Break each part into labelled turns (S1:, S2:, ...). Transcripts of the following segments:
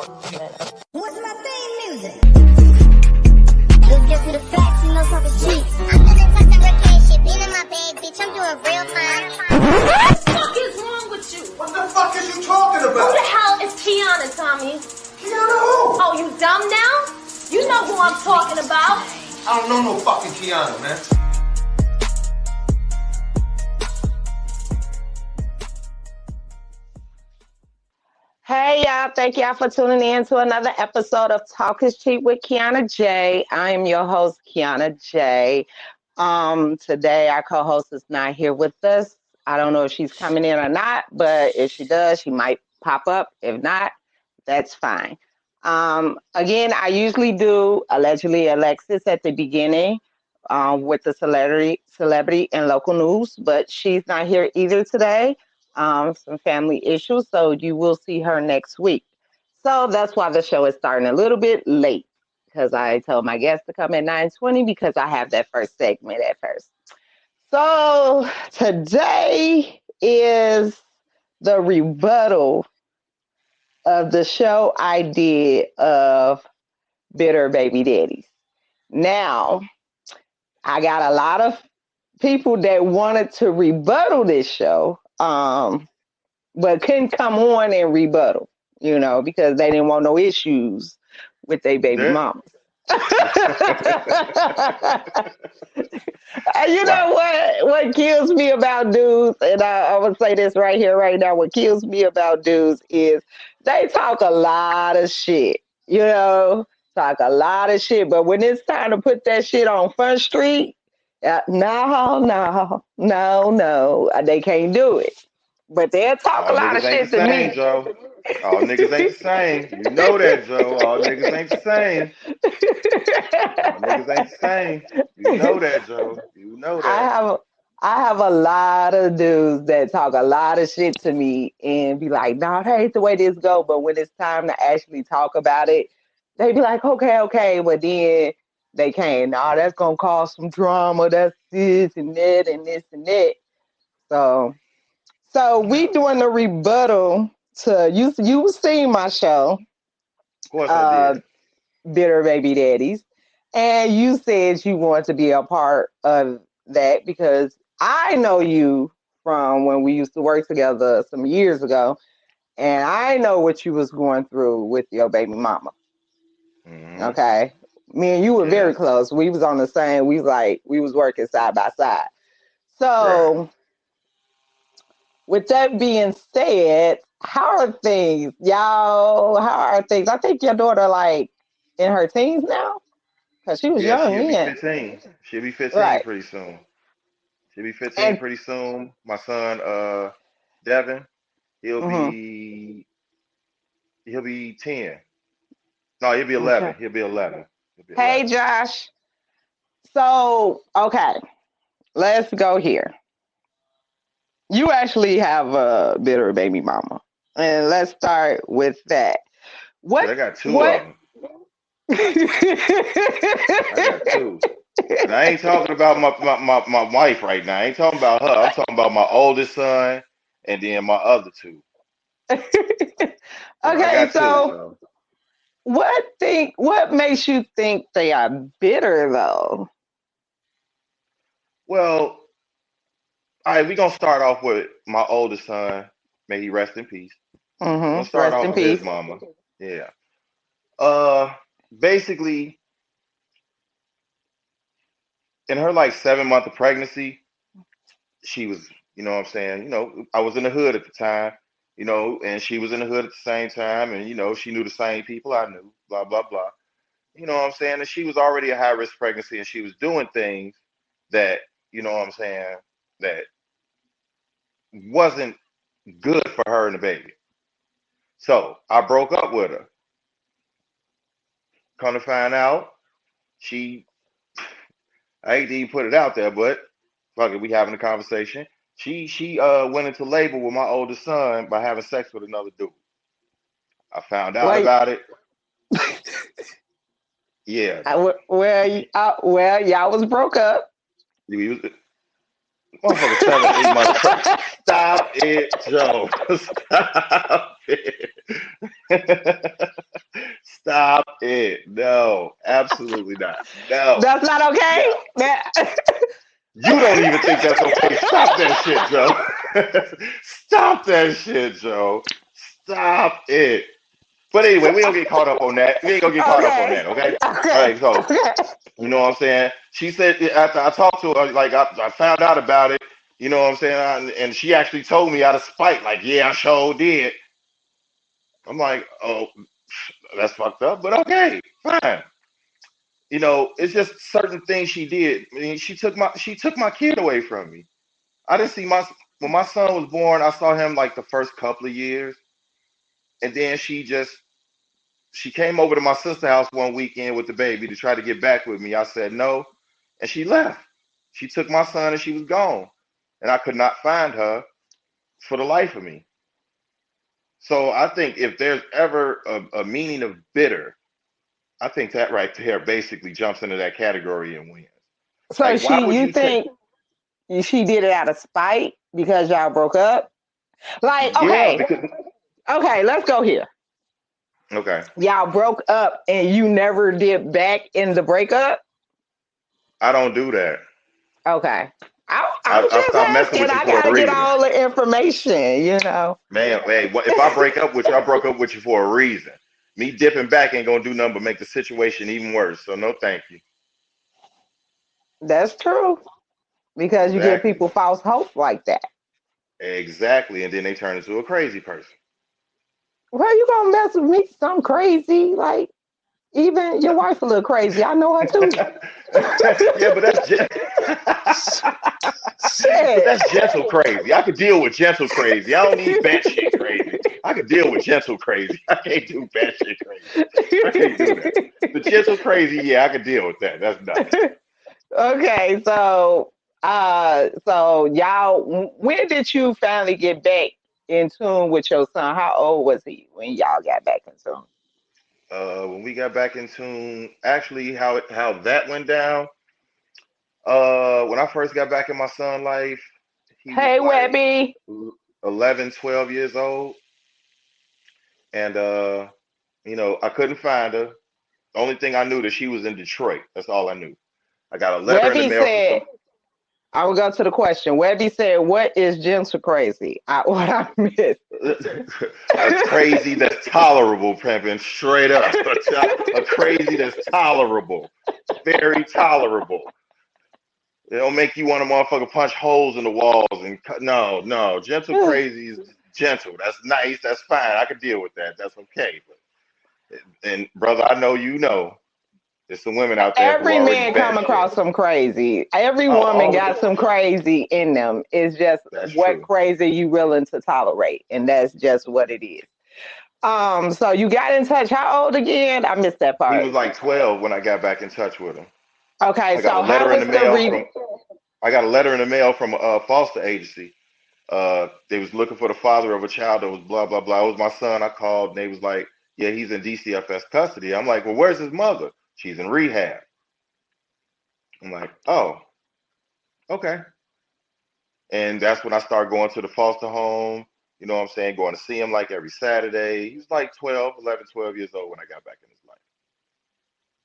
S1: What's my theme music? Let's get to the facts, you know talking cheap. I'm feeling touch that reckless shit. Being in my bag, bitch, I'm doing real fine.
S2: What the fuck is wrong with you?
S3: What the fuck is you talking
S2: Who
S3: about?
S2: the hell is Kiana, Tommy?
S3: Kiana who?
S2: Oh, you dumb now? You know who I'm talking about.
S3: I don't know no fucking Kiana, man.
S4: Hey y'all, thank y'all for tuning in to another episode of Talk is Cheap with Kiana J. I am your host, Kiana J. Today our co-host is not here with us. I don't know if she's coming in or not, but if she does, she might pop up. If not, that's fine. Again, I usually do allegedly Alexis at the beginning with the celebrity and local news, but she's not here either today. Some family issues, so you will see her next week. So that's why the show is starting a little bit late, because I told my guests to come at 9:20 because I have that first segment at first. So today is the rebuttal of the show I did of Bitter Baby Daddies. Now, I got a lot of people that wanted to rebuttal this show, but couldn't come on and rebuttal, because they didn't want no issues with their baby mamas. You know what kills me about dudes, and I would say this right here, right now, what kills me about dudes is they talk a lot of shit, talk a lot of shit, but when it's time to put that shit on Front Street, no, they can't do it. But they'll talk a lot of shit to me.
S5: Joe. All niggas ain't the same. You know that, Joe. All niggas ain't the same. All niggas ain't the same. You know that, Joe. You know that.
S4: I have a lot of dudes that talk a lot of shit to me and be like, "No, that ain't the way this go." But when it's time to actually talk about it, they be like, "Okay," but then they can't. No, that's gonna cause some drama. That's this and that and this and that. So we doing the rebuttal to you. You've seen my show,
S5: of course I did.
S4: Bitter Baby Daddies, and you said you want to be a part of that because I know you from when we used to work together some years ago, and I know what you was going through with your baby mama. Mm-hmm. Okay, me and you were very close. We was on the same. We was working side by side. So. Right. With that being said, how are things, y'all? How are things? I think your daughter in her teens now, because she was young then.
S5: She'll be 15. She'll be 15 right. Pretty soon. She'll be 15 pretty soon. My son, Devin, he'll be 10. No, he'll be 11. Okay. He'll be 11.
S4: Hey, Josh. So, okay, let's go here. You actually have a bitter baby mama, and let's start with that.
S5: I got two of them. I got two. And I ain't talking about my wife right now. I ain't talking about her. I'm talking about my oldest son and then my other two.
S4: Okay, so what makes you think they are bitter though?
S5: Well, all right, we're going to start off with my oldest son. May he rest in peace.
S4: Mm-hmm.
S5: We're going to start off with his mama. Yeah. Basically, in her 7-month of pregnancy, she was, you know what I'm saying? I was in the hood at the time, and she was in the hood at the same time. And, she knew the same people I knew, blah, blah, blah. You know what I'm saying? And she was already a high-risk pregnancy, and she was doing things that, you know what I'm saying, that wasn't good for her and the baby. So I broke up with her. Come to find out, I hate to even put it out there, but fuck it, we having a conversation. She went into labor with my oldest son by having sex with another dude. I found out about it. Yeah.
S4: Well, y'all was broke up.
S5: Motherfucker, 7-8 months. Stop it, Joe. Stop it. Stop it. No, absolutely not. No,
S4: That's not okay.
S5: no. You don't even think that's okay. Stop that shit, Joe. Stop that shit, Joe. Stop it. But anyway, we don't get caught up on that. We ain't gonna get caught up on
S4: Okay.
S5: that, okay? All
S4: Okay.
S5: right, so
S4: Okay.
S5: you know what I'm saying? She said after I talked to her, like I found out about it, you know what I'm saying? And she actually told me out of spite, like, yeah, I sure did. I'm like, oh, that's fucked up, but okay, fine. You know, it's just certain things she did. I mean, she took my kid away from me. I didn't see my when my son was born. I saw him like the first couple of years, and then she came over to my sister's house one weekend with the baby to try to get back with me. I said no, and she left. She took my son and she was gone, and I could not find her for the life of me. So I think if there's ever a meaning of bitter, I think that right there basically jumps into that category and wins.
S4: So
S5: Like, why would
S4: you
S5: you take?
S4: think she did it out of spite because y'all broke up? Like,
S5: Yeah,
S4: okay,
S5: because
S4: okay, let's go here.
S5: okay,
S4: Y'all broke up and you never did back in the breakup?
S5: I don't do that.
S4: Okay. I'm
S5: I
S4: just
S5: stopped messing
S4: asking.
S5: with you
S4: I
S5: for a
S4: gotta get
S5: reason,
S4: all the information, you know.
S5: man. Hey, if I break up with you, I broke up with you for a reason. Me dipping back ain't gonna do nothing but make the situation even worse. So no, thank you.
S4: That's true. Because you give
S5: Exactly,
S4: people false hope like that.
S5: exactly, and then they turn into a crazy person.
S4: Well, you gonna mess with me some crazy, like even your wife a little crazy. I know her too.
S5: Yeah, but that's but
S4: Shit.
S5: that's gentle crazy. I could deal with gentle crazy. I don't need batshit crazy. I could deal with gentle crazy. I can't do batshit crazy. I can't do that. The gentle crazy, yeah, I could deal with that. That's nothing.
S4: Okay, so y'all, when did you finally get back in tune with your son? How old was he when y'all got back in tune?
S5: When we got back in tune, actually, how that went down. When I first got back in my son life, he was
S4: Hey,
S5: like
S4: Webby.
S5: 11, 12 years old, and I couldn't find her. The only thing I knew that she was in Detroit. That's all I knew. I got a letter in the
S4: Webby
S5: mail from
S4: said,
S5: some.
S4: I will go to the question. Webby said, what is gentle crazy? What I missed.
S5: A crazy that's tolerable, pimping straight up. A crazy that's tolerable, very tolerable. It don't make you want to motherfucker punch holes in the walls and cut. No, no, gentle crazy is gentle. That's nice. That's fine. I can deal with that. That's okay. And brother, I know you know there's some women out there who
S4: Every
S5: already
S4: man come
S5: bad shit.
S4: across some crazy. Every
S5: Oh,
S4: woman
S5: all the
S4: got
S5: time.
S4: some crazy in them. It's just
S5: That's
S4: what
S5: true.
S4: crazy you willing to tolerate, and that's just what it is. So you got in touch. How old again? I missed that
S5: He
S4: part.
S5: was like 12 when I got back in touch with him.
S4: Okay,
S5: I got a
S4: so how
S5: letter in
S4: was
S5: the
S4: the
S5: mail
S4: reading?
S5: from I got a letter in the mail from a foster agency. They was looking for the father of a child that was blah blah blah. It was my son. I called and they was like, "Yeah, he's in DCFS custody." I'm like, "Well, where's his mother?" "She's in rehab." I'm like, "Oh, okay." And that's when I started going to the foster home. You know what I'm saying? Going to see him like every Saturday. He was like 12, 11, 12 years old when I got back in his life.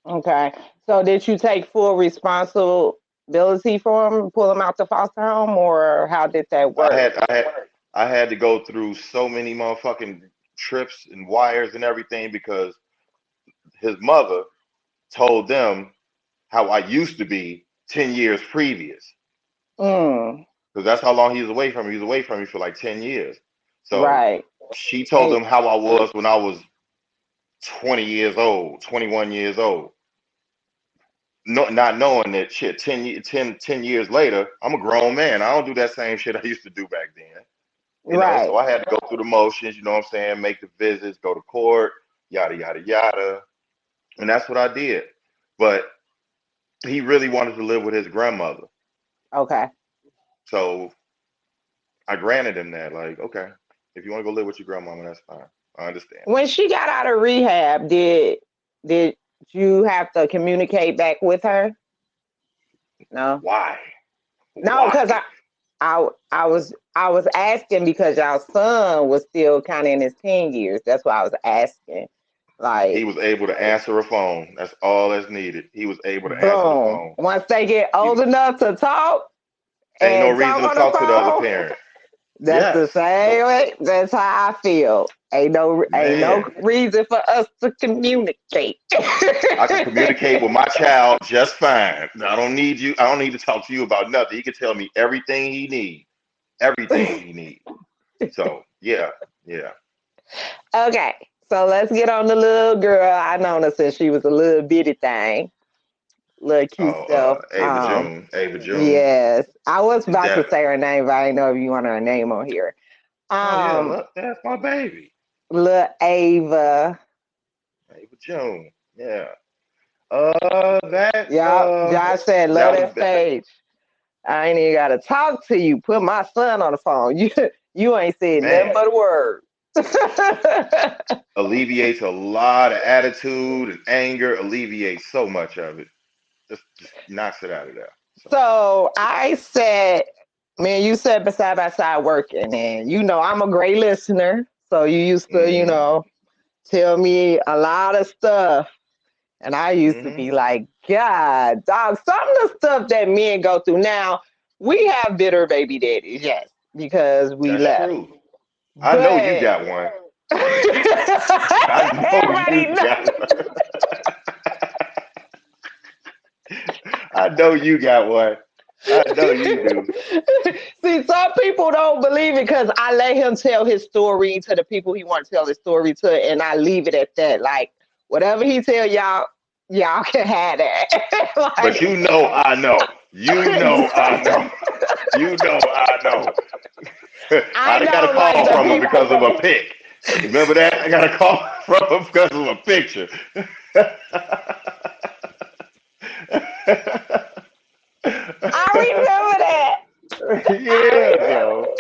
S4: Okay, so did you take full responsibility for him, pull him out the foster home, or how did that
S5: I
S4: work?
S5: had I had I had to go through so many motherfucking trips and wires and everything because his mother told them how I used to be 10 years previous.
S4: Mm,
S5: Because that's how long he was away from me. He was away from me for like 10 years. So
S4: right.
S5: she told
S4: And
S5: them how I was when I was 20 years old, 21 years old. No, not knowing that shit, 10 years later, I'm a grown man. I don't do that same shit I used to do back then. So
S4: right.
S5: I had to go through the motions, you know what I'm saying, make the visits, go to court, yada, yada, yada. And that's what I did. But he really wanted to live with his grandmother.
S4: Okay.
S5: So I granted him that. Like, okay, if you want to go live with your grandmama, that's fine. I understand.
S4: When she got out of rehab, did you have to communicate back with her? No.
S5: Why?
S4: No,
S5: Why?
S4: because I was asking because y'all son was still kind of in his teen years. That's why I was asking. Like,
S5: He was able to answer a phone. That's all that's needed. He was able to answer the
S4: boom.
S5: phone.
S4: Once they get old
S5: He
S4: enough to talk
S5: ain't no
S4: and talk
S5: reason to
S4: on the
S5: talk to the other
S4: phone,
S5: parent.
S4: that's
S5: Yes.
S4: the same
S5: No,
S4: way. That's how I feel. Ain't no
S5: man.
S4: reason for us to communicate.
S5: I can communicate with my child just fine. I don't need you. I don't need to talk to you about nothing. He can tell me everything he needs. Everything he needs. So yeah, yeah.
S4: Okay, so let's get on the little girl. I known her since she was a little bitty thing, little cute
S5: Oh,
S4: stuff.
S5: Ava June. Ava June.
S4: Yes, I was about to
S5: That.
S4: say her name, but I didn't know if you want her name on here.
S5: Oh yeah.
S4: Um,
S5: Look, that's my baby.
S4: little Ava.
S5: Ava June. Yeah. That.
S4: Yeah, Josh said, love
S5: That was
S4: that stage. I ain't even gotta talk to you. Put my son on the phone. You ain't said nothing
S5: man.
S4: but a word.
S5: Alleviates a lot of attitude and anger. Alleviates so much of it. Just knocks it out of there. So.
S4: So I said, man, you said beside by side working, and I'm a great listener. So you used to,
S5: Mm-hmm.
S4: tell me a lot of stuff. And I used to
S5: Mm-hmm.
S4: be like, God, dog, some of the stuff that men go through now, we have bitter baby daddies, yes, because we
S5: That's
S4: left.
S5: true. I know you
S4: But
S5: got one. I know
S4: everybody
S5: you
S4: knows.
S5: got one. I know you got one. I know you do.
S4: See, some people don't believe it because I let him tell his story to the people he wants to tell his story to, and I leave it at that. Like, whatever he tell y'all, y'all can have that.
S5: But
S4: Like,
S5: you know I know. You know I know. You know I know.
S4: I
S5: I got a
S4: know, like
S5: call
S4: the
S5: from him
S4: people.
S5: because of a pic. Remember that? I got a call from him because of a picture.
S4: I remember that.
S5: Yeah, so.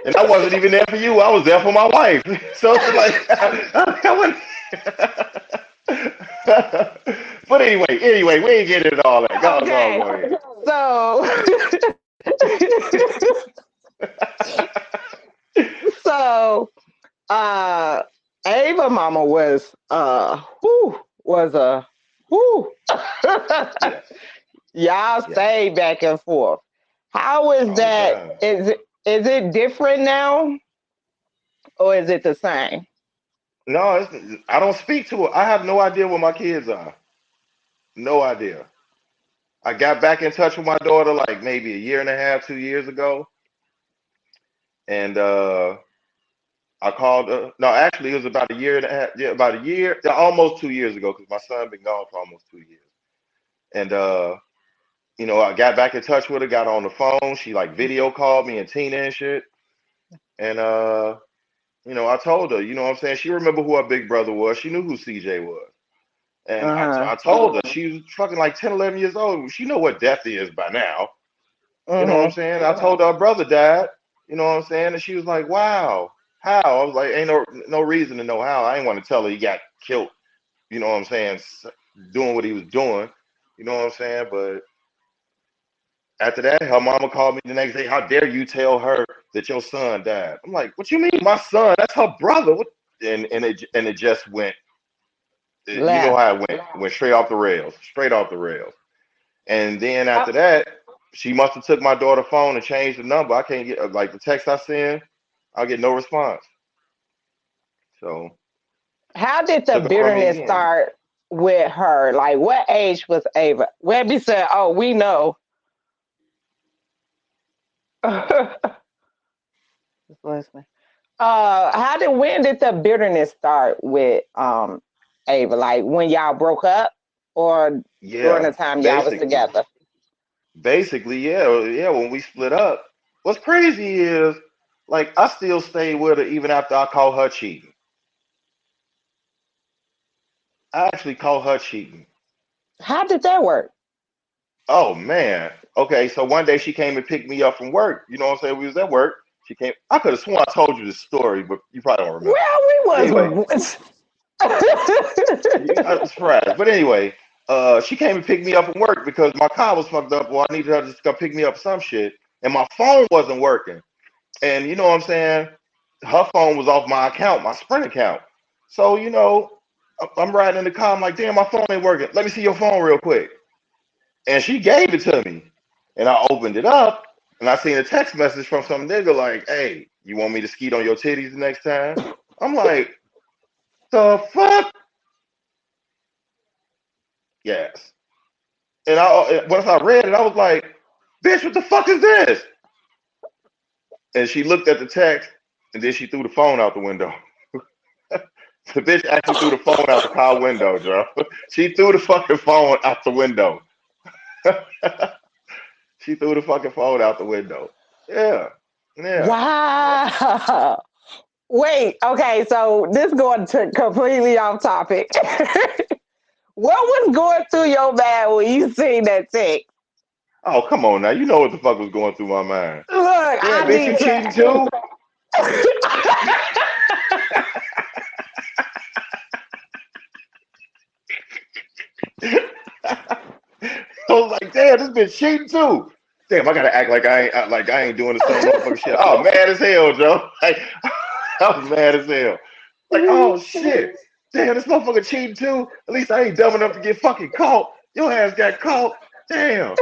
S5: And I wasn't even there for you. I was there for my wife. So it's like, but anyway, we ain't getting into all that.
S4: I remember.
S5: Go
S4: Okay,
S5: ahead.
S4: so so Ava Mama was a whoo.
S5: Yes,
S4: Y'all
S5: yes.
S4: stay back and forth. How is
S5: All the
S4: that?
S5: time.
S4: Is it different now or is it the same?
S5: No, I don't speak to her. I have no idea where my kids are. No idea. I got back in touch with my daughter like maybe a year and a half, 2 years ago, and I called her. No, actually, it was about a year and a half. Yeah, about a year, yeah, almost 2 years ago, because my son been gone for almost 2 years. And I got back in touch with her, got on the phone. She like video called me and Tina and shit. And I told her, you know what I'm saying? She remember who her big brother was. She knew who CJ was. And
S4: Uh huh.
S5: I told her she was fucking like 10, 11 years old. She know what death is by now. You know what I'm
S4: Mhm.
S5: saying? I told her brother died. You know what I'm saying? And she was like, "Wow, how?" I was like, "Ain't no reason to know how." I ain't want to tell her he got killed. You know what I'm saying? Doing what he was doing. You know what I'm saying? But after that, her mama called me the next day. How dare you tell her that your son died? I'm like, what you mean, my son? That's her brother. What? And it just went. You know
S4: Left.
S5: how it went straight off the rails, straight off the rails. And then
S4: How,
S5: after that, she must have took my daughter's phone and changed the number. I can't get like the text I send. I'll get no response. So
S4: how did the
S5: took her from me
S4: bitterness
S5: again.
S4: start with her? Like, what age was Ava? Webby said, "Oh, we know." Just listening. When did the bitterness start with Ava? Like when y'all broke up or during
S5: Yeah,
S4: the time y'all was
S5: basically,
S4: together?
S5: yeah. When we split up, what's crazy is like I still stayed with her even after I caught her cheating. I actually caught her cheating.
S4: How did that work?
S5: Oh man. Okay, so one day she came and picked me up from work. You know what I'm saying? We was at work. She came. I could have sworn I told you this story, but you probably don't remember.
S4: Well, we
S5: But anyway,
S4: was.
S5: I was surprised. But anyway, she came and picked me up from work because my car was fucked up. Well, I needed her to just come pick me up some shit, and my phone wasn't working. And you know what I'm saying? Her phone was off my account, my Sprint account. So, I'm riding in the car. I'm like, damn, my phone ain't working. Let me see your phone real quick. And she gave it to me. And I opened it up and I seen a text message from some nigga like, hey, you want me to skeet on your titties the next time? I'm like, the fuck? Yes. And once I read it, I was like, bitch, what the fuck is this? And she looked at the text and then she threw the phone out the window. The bitch actually threw the phone out the car window, Joe. She threw the fucking phone out the window. She threw the fucking phone out the window. Yeah. Yeah.
S4: Wow. Wait, okay, so this going to completely off topic. What was going through your mind when you seen that text?
S5: Oh, come on now. You know what the fuck was going through my mind.
S4: Look,
S5: Yeah,
S4: I
S5: bitch, you
S4: need
S5: cheating too? I was like, damn, this bitch cheating too. Damn, I gotta act like I ain't doing the same motherfucking shit. Oh, mad as hell, Joe. Like, I was mad as hell. Like, oh shit. Damn, this motherfucker cheating too. At least I ain't dumb enough to get fucking caught. Your ass got caught. Damn.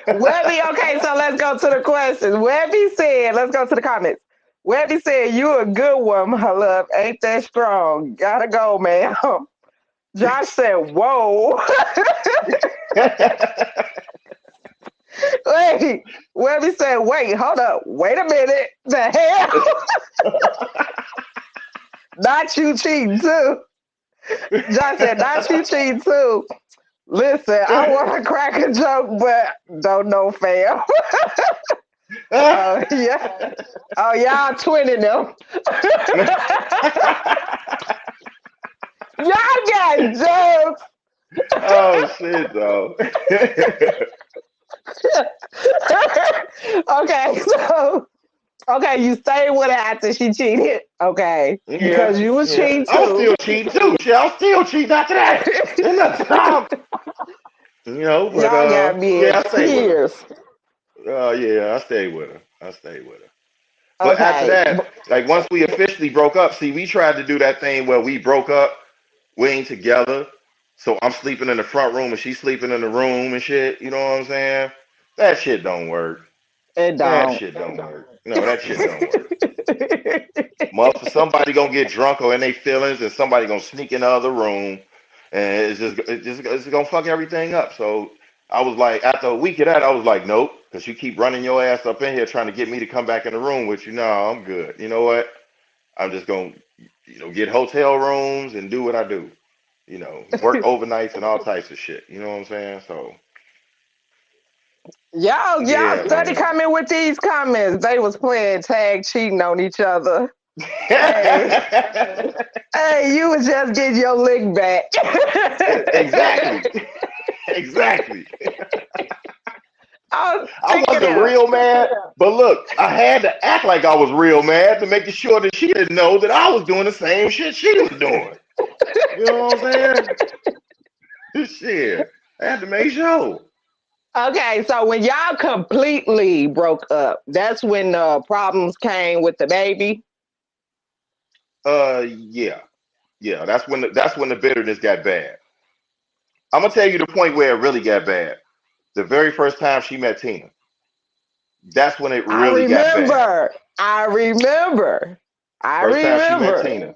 S4: Webby, okay, so let's go to the questions. Webby said, let's go to the comments. Webby said, you a good one, my love. Ain't that strong? Gotta go, man. Josh said, whoa. Wait, Webby said, wait, hold up. Wait a minute. The hell? Not you cheating too. Josh said, not you cheating too. Listen, I want to crack a joke, but don't know, fam. Yeah. Oh, y'all twinning them. Y'all got jokes.
S5: Oh shit, though.
S4: Okay, you stayed with her after she cheated. Okay.
S5: Yeah,
S4: Because you was cheating
S5: I was
S4: too.
S5: still cheating too. Shit, I was still cheating after that. Ain't nothing wrong. But
S4: Y'all got me
S5: yeah,
S4: in
S5: I stayed with
S4: tears.
S5: her. Yeah, I stayed with her. But after
S4: Okay.
S5: that, like once we officially broke up, see, we tried to do that thing where we broke up, we ain't together. So I'm sleeping in the front room and she's sleeping in the room and shit. You know what I'm saying? That shit don't work.
S4: It
S5: That
S4: don't.
S5: shit don't work. No, that shit don't work. Somebody gonna get drunk or in their feelings, and somebody gonna sneak in the other room, and it's gonna fuck everything up. So I was like, after a week of that, I was like, nope, because you keep running your ass up in here trying to get me to come back in the room with you. No, I'm good. You know what? I'm just gonna, get hotel rooms and do what I do. Work overnights and all types of shit. You know what I'm saying? So
S4: Y'all
S5: yeah,
S4: study
S5: man.
S4: coming with these comments. They was playing tag cheating on each other. Hey, hey, you was just getting your lick back.
S5: Exactly. Exactly.
S4: I
S5: I wasn't real mad, but look, I had to act like I was real mad to make sure that she didn't know that I was doing the same shit she was doing. You know what I'm saying? Shit. I had to make sure.
S4: Okay, so when y'all completely broke up, that's when the problems came with the baby.
S5: Yeah. Yeah, that's when the bitterness got bad. I'm gonna tell you the point where it really got bad. The very first time she met Tina. That's when it
S4: I
S5: really got bad.
S4: remember. I remember. I
S5: First time she met
S4: remember.
S5: Tina.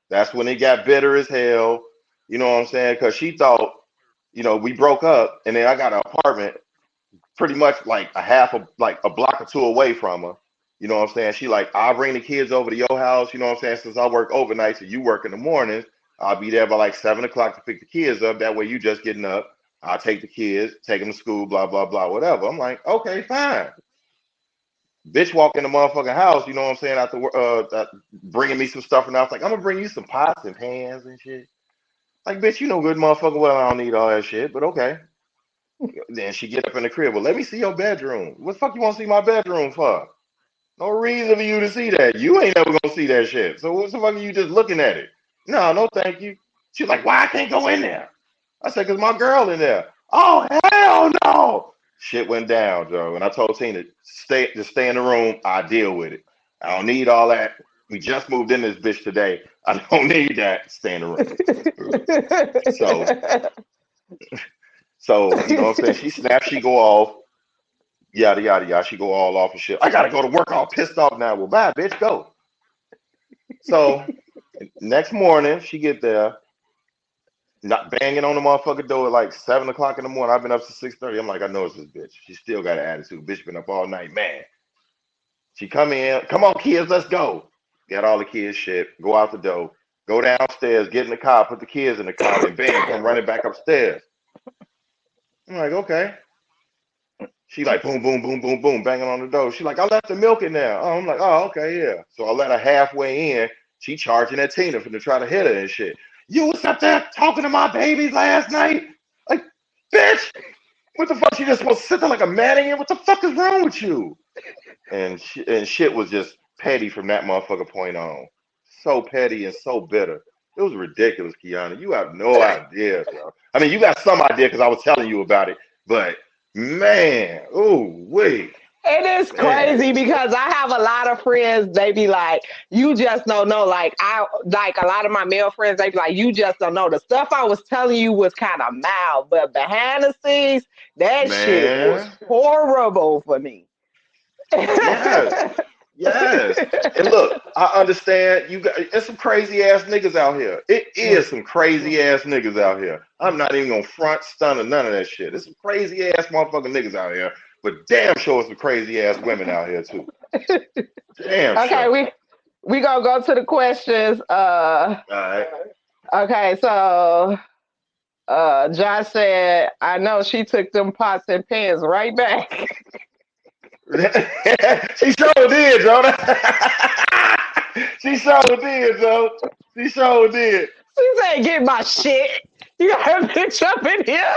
S5: That's when it got bitter as hell. You know what I'm saying? Because she thought, we broke up, and then I got an apartment pretty much like like a block or two away from her. You know what I'm saying? She like, I'll bring the kids over to your house. You know what I'm saying? Since I work overnight, so you work in the mornings, I'll be there by like 7 o'clock to pick the kids up. That way you just getting up. I'll take the kids, take them to school, blah, blah, blah, whatever. I'm like, okay, fine. Bitch walk in the motherfucking house, you know what I'm saying, after bringing me some stuff, and I was like, I'm gonna bring you some pots and pans and shit. Like, bitch, you know good motherfucker well I don't need all that shit, but okay. Then she get up in the crib. Well, let me see your bedroom. What the fuck you want to see my bedroom for? No reason for you to see that. You ain't never gonna see that shit. So what the fuck are you just looking at it? No, no, thank you. She's like, why I can't go in there? I said, cause my girl in there. Oh hell no! Shit went down, Joe. And I told Tina, just stay in the room. I deal with it. I don't need all that. We just moved in this bitch today. I don't need that. Stay in the room. So you know what I'm saying? She snaps, she go off, yada yada yada. She go all off and shit. I gotta go to work all pissed off now. Well, bye, bitch, go. So next morning, she get there, not banging on the motherfucking door at like 7 o'clock in the morning. I've been up since 6:30. I'm like, I know it's this bitch. She still got an attitude. Bitch been up all night, man. She come in, come on, kids, let's go. Got all the kids shit, go out the door, go downstairs, get in the car, put the kids in the car, then bang, come running back upstairs. I'm like, okay. She like boom, boom, boom, boom, boom, banging on the door. She like, I left the milk in there. Oh, I'm like, oh, okay, yeah. So I let her halfway in. She charging at Tina for to try to hit her and shit. You was up there talking to my babies last night? Like, bitch, what the fuck? She just supposed to sit there like a mannequin? What the fuck is wrong with you? And shit was just petty from that motherfucker point on. So petty and so bitter. It was ridiculous, Kiana. You have no idea, bro. I mean, you got some idea because I was telling you about it, but man, ooh, wait.
S4: It is crazy because I have a lot of friends, they be like, you just don't know. Like a lot of my male friends, they be like, you just don't know. The stuff I was telling you was kind of mild, but behind the scenes, that shit was horrible for me.
S5: Yes. Yes. And look, I understand you got it's some crazy ass niggas out here. It is some crazy ass niggas out here. I'm not even gonna front, stun, or none of that shit. There's some crazy ass motherfucking niggas out here, but damn sure some crazy ass women out here too. Damn
S4: okay,
S5: sure.
S4: we gonna go to the questions.
S5: All right.
S4: Okay, so Josh said, I know she took them pots and pans right back.
S5: She sure did, Joe. She sure did, Joe. She sure did.
S4: She said, get my shit. You got a bitch up in here.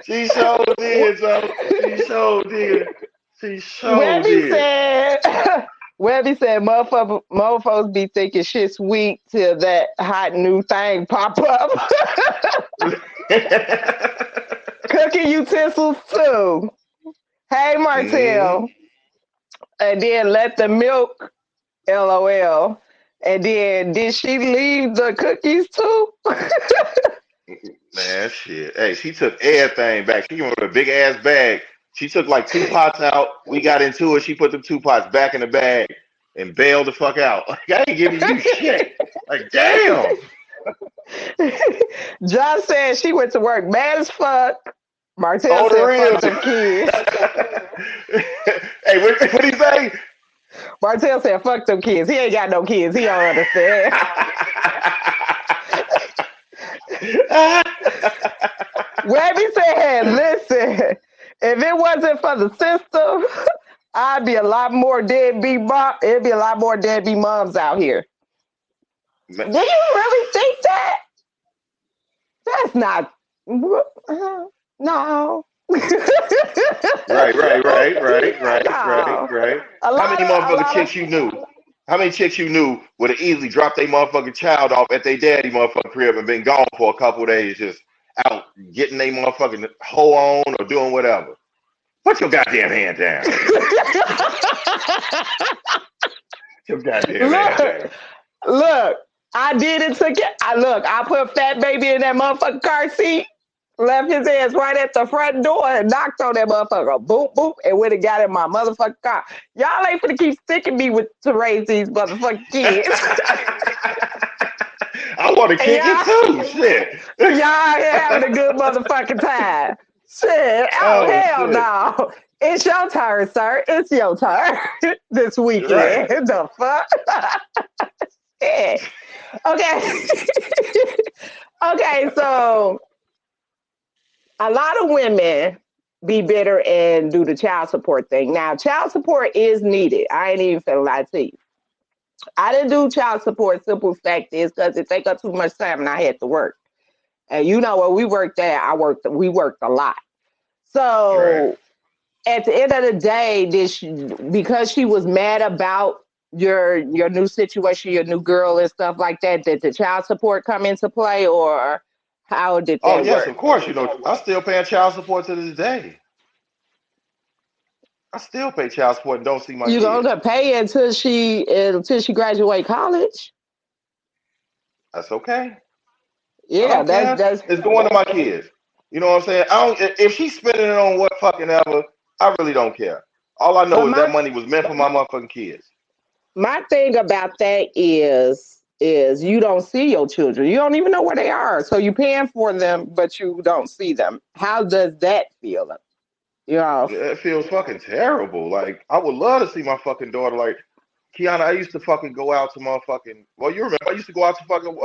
S5: She sure did, Joe. She sure did. She sure
S4: Webby
S5: did.
S4: said, motherfuckers be thinking shit sweet till that hot new thing pop up. Cooking utensils too. Hey, Martell. And then let the milk, LOL. And then did she leave the cookies too?
S5: Man, shit. Hey, she took everything back. She went with a big ass bag. She took like 2 pots out. We got into it. She put them 2 pots back in the bag and bailed the fuck out. Like, I ain't giving you shit. Like, damn.
S4: John said she went to work mad as fuck. Martell said fuck them kids.
S5: Hey, what did he say?
S4: Martell said fuck them kids. He ain't got no kids. He don't understand. Webby said, listen, if it wasn't for the system, I'd be a lot more deadbeat mom. It'd be a lot more deadbeat moms out here. Do you really think that? That's not. No.
S5: Right. How many motherfucking chicks you knew? How many chicks you knew would have easily dropped their motherfucking child off at their daddy motherfucking crib and been gone for a couple of days, just out getting their motherfucking hoe on or doing whatever? Put your goddamn hand down. Your goddamn hand down.
S4: Look, I did it. I put fat baby in that motherfucking car seat. Left his ass right at the front door and knocked on that motherfucker. Boop, boop, and went and got in my motherfucking car. Y'all ain't finna keep sticking me to raise these motherfucking kids.
S5: I want to kick it too. Shit.
S4: Y'all ain't having a good motherfucking time. Shit. Oh hell
S5: shit.
S4: no. It's your turn, sir. It's your turn this weekend.
S5: Right.
S4: The fuck? Yeah. Okay. Okay, so a lot of women be bitter and do the child support thing. Now, child support is needed. I ain't even finna lie to you. I didn't do child support. Simple fact is because it take up too much time and I had to work. And you know where we worked at, we worked a lot. So at the end of the day, because she was mad about your new situation, your new girl and stuff like that, did the child support come into play, or how did that
S5: yes,
S4: work?
S5: of course. You know, I'm still paying child support to this day. I still pay child support and don't see my
S4: You
S5: kids.
S4: gonna pay until she graduate college?
S5: That's okay. I
S4: Yeah,
S5: don't care.
S4: that's
S5: It's going to my kids. You know what I'm saying? I don't. If she's spending it on what fucking ever, I really don't care. All I
S4: but
S5: know is that money was meant for my motherfucking kids.
S4: my thing about that is you don't see your children. You don't even know where they are. So you paying for them, but you don't see them. How does that feel? You know,
S5: It feels fucking terrible. Like I would love to see my fucking daughter. Like Kiana, I used to fucking go out to motherfucking. Well, you remember I used to go out to fucking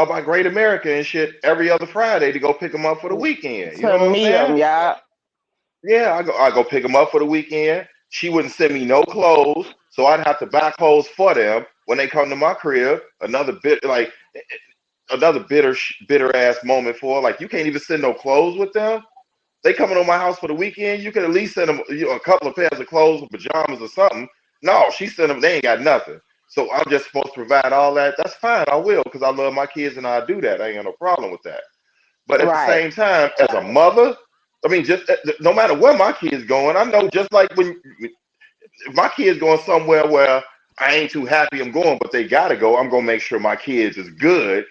S5: by Great America and shit every other Friday to go pick them up for the weekend. You know
S4: to
S5: what I'm
S4: meet them,
S5: saying?
S4: yeah.
S5: Yeah, I go pick them up for the weekend. She wouldn't send me no clothes, so I'd have to buy clothes for them when they come to my crib. Another bitter ass moment for her. Like you can't even send no clothes with them. They coming to my house for the weekend. You could at least send them a couple of pairs of clothes or pajamas or something. No, she sent them. They ain't got nothing. So I'm just supposed to provide all that. That's fine. I will because I love my kids and I do that. I ain't got no problem with that. But at the
S4: Right.
S5: same time, as a mother, I mean, just no matter where my kids going, I know just like when if my kids going somewhere where I ain't too happy I'm going, but they gotta go, I'm gonna make sure my kids is good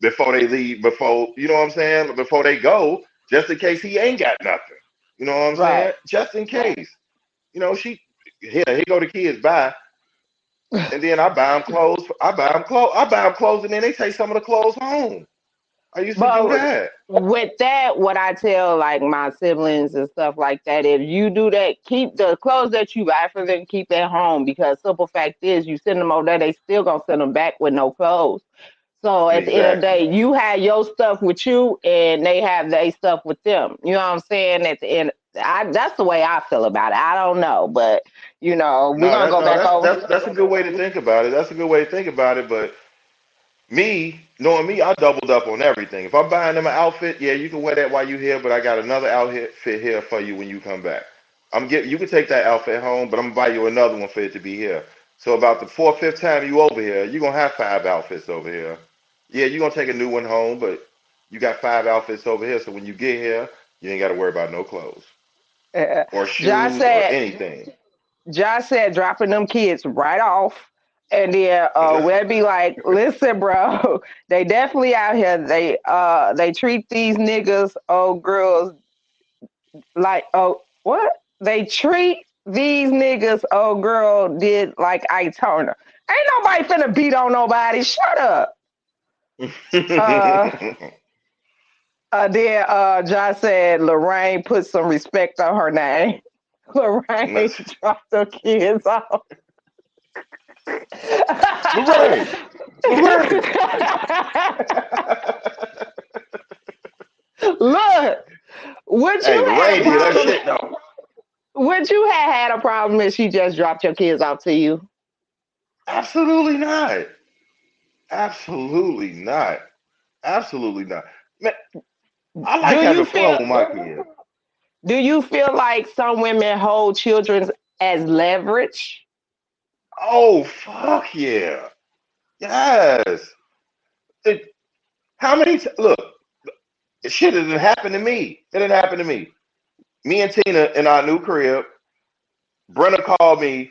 S5: before they leave, before you know what I'm saying, before they go, just in case he ain't got nothing. You know what I'm
S4: Right.
S5: saying? Just in case. You know, here go the kids buy. And then I buy them clothes. I buy them clothes, and then they take some of the clothes home. I used to do
S4: But
S5: that.
S4: with that, what I tell like my siblings and stuff like that, if you do that, keep the clothes that you buy for them, keep at home because simple fact is, you send them over there, they still gonna send them back with no clothes. So at the end of the
S5: Exactly.
S4: day, you have your stuff with you, and they have their stuff with them. You know what I'm saying? At the end, that's the way I feel about it. I don't know, but we're
S5: No,
S4: gonna
S5: that
S4: go
S5: no,
S4: back
S5: that's
S4: over.
S5: that's that's a good way to think about it. That's a good way to think about it. But me, knowing me, I doubled up on everything. If I'm buying them an outfit, yeah, you can wear that while you here, but I got another outfit here for you when you come back. You can take that outfit home, but I'm gonna buy you another one for it to be here. So about the fourth, fifth time you over here, you're gonna have 5 outfits over here. Yeah, you're gonna take a new one home, but you got 5 outfits over here. So when you get here, you ain't gotta worry about no clothes
S4: Uh,
S5: or
S4: Josh
S5: shoes or
S4: said,
S5: anything.
S4: Josh said, dropping them kids right off. And then we'll be like, listen, bro, they definitely out here. They treat these niggas, old girls, like what? They treat these niggas, old girl did like Ike Turner. Ain't nobody finna beat on nobody. Shut up. Uh Josh said Lorraine put some respect on her name. Lorraine dropped her kids off.
S5: Lorraine, Lorraine.
S4: Look, would
S5: Hey,
S4: you had a
S5: Lorraine did her
S4: problem?
S5: shit though.
S4: Would you have had a problem if she just dropped your kids off to you?
S5: Absolutely not. Absolutely not. Absolutely not. Man, I like
S4: Do you
S5: having fun
S4: feel
S5: with my kids.
S4: do you feel like some women hold children as leverage?
S5: Oh fuck yeah. Yes. It, look, shit it didn't happen to me. It didn't happen to me. Me and Tina in our new crib, Brenna called me,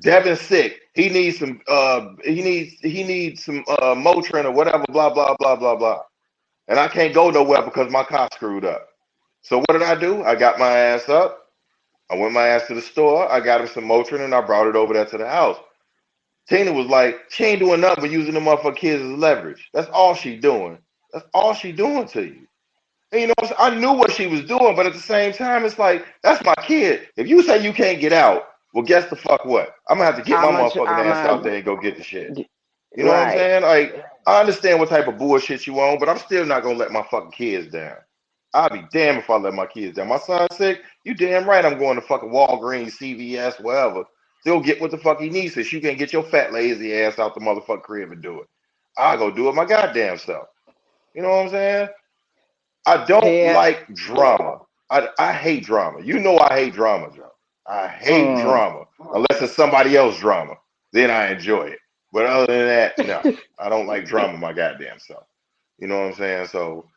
S5: Devin's sick. He needs some Motrin or whatever, blah, blah, blah, blah, blah. And I can't go nowhere because my car screwed up. So what did I do? I got my ass up. I went my ass to the store. I got him some Motrin and I brought it over there to the house. Tina was like, she ain't doing nothing but using them motherfucking kids as leverage. That's all she doing. That's all she doing to you. And you know, I knew what she was doing, but at the same time, it's like, that's my kid. If you say you can't get out, well, guess the fuck what? I'm gonna have to get my motherfucking
S4: I'm
S5: ass out
S4: a
S5: there and go get the shit. You know what I'm
S4: right.
S5: saying? Like, I understand what type of bullshit you on, but I'm still not gonna let my fucking kids down. I'll be damned if I let my kids down. My son's sick. You damn right I'm going to fucking Walgreens, CVS, wherever. Still get what the fuck he needs. Since you can't get your fat lazy ass out the motherfucking crib and do it. I'll go do it my goddamn self. You know what I'm saying? I don't
S4: Yeah.
S5: like drama. I hate drama. You know I hate drama, Joe. I hate
S4: Mm.
S5: drama. Unless it's somebody else's drama. Then I enjoy it. But other than that, no. I don't like drama my goddamn self. You know what I'm saying? So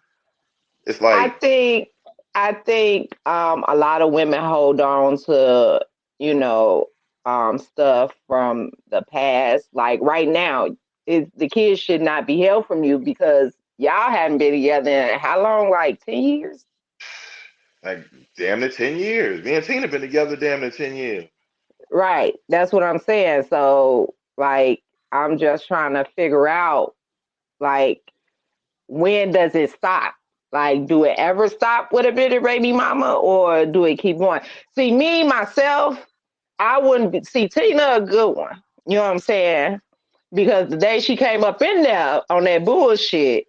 S5: it's
S4: I
S5: like,
S4: think I think a lot of women hold on to, you know, stuff from the past. Like right now, the kids should not be held from you because y'all hadn't been together in how long? Like 10 years?
S5: Like damn near 10 years. Me and Tina been together damn near 10 years.
S4: Right. That's what I'm saying. So, like, I'm just trying to figure out, like, when does it stop? Like, do it ever stop with a bitter baby mama or do it keep going? See, me, myself, I wouldn't see Tina a good one. You know what I'm saying? Because the day she came up in there on that bullshit,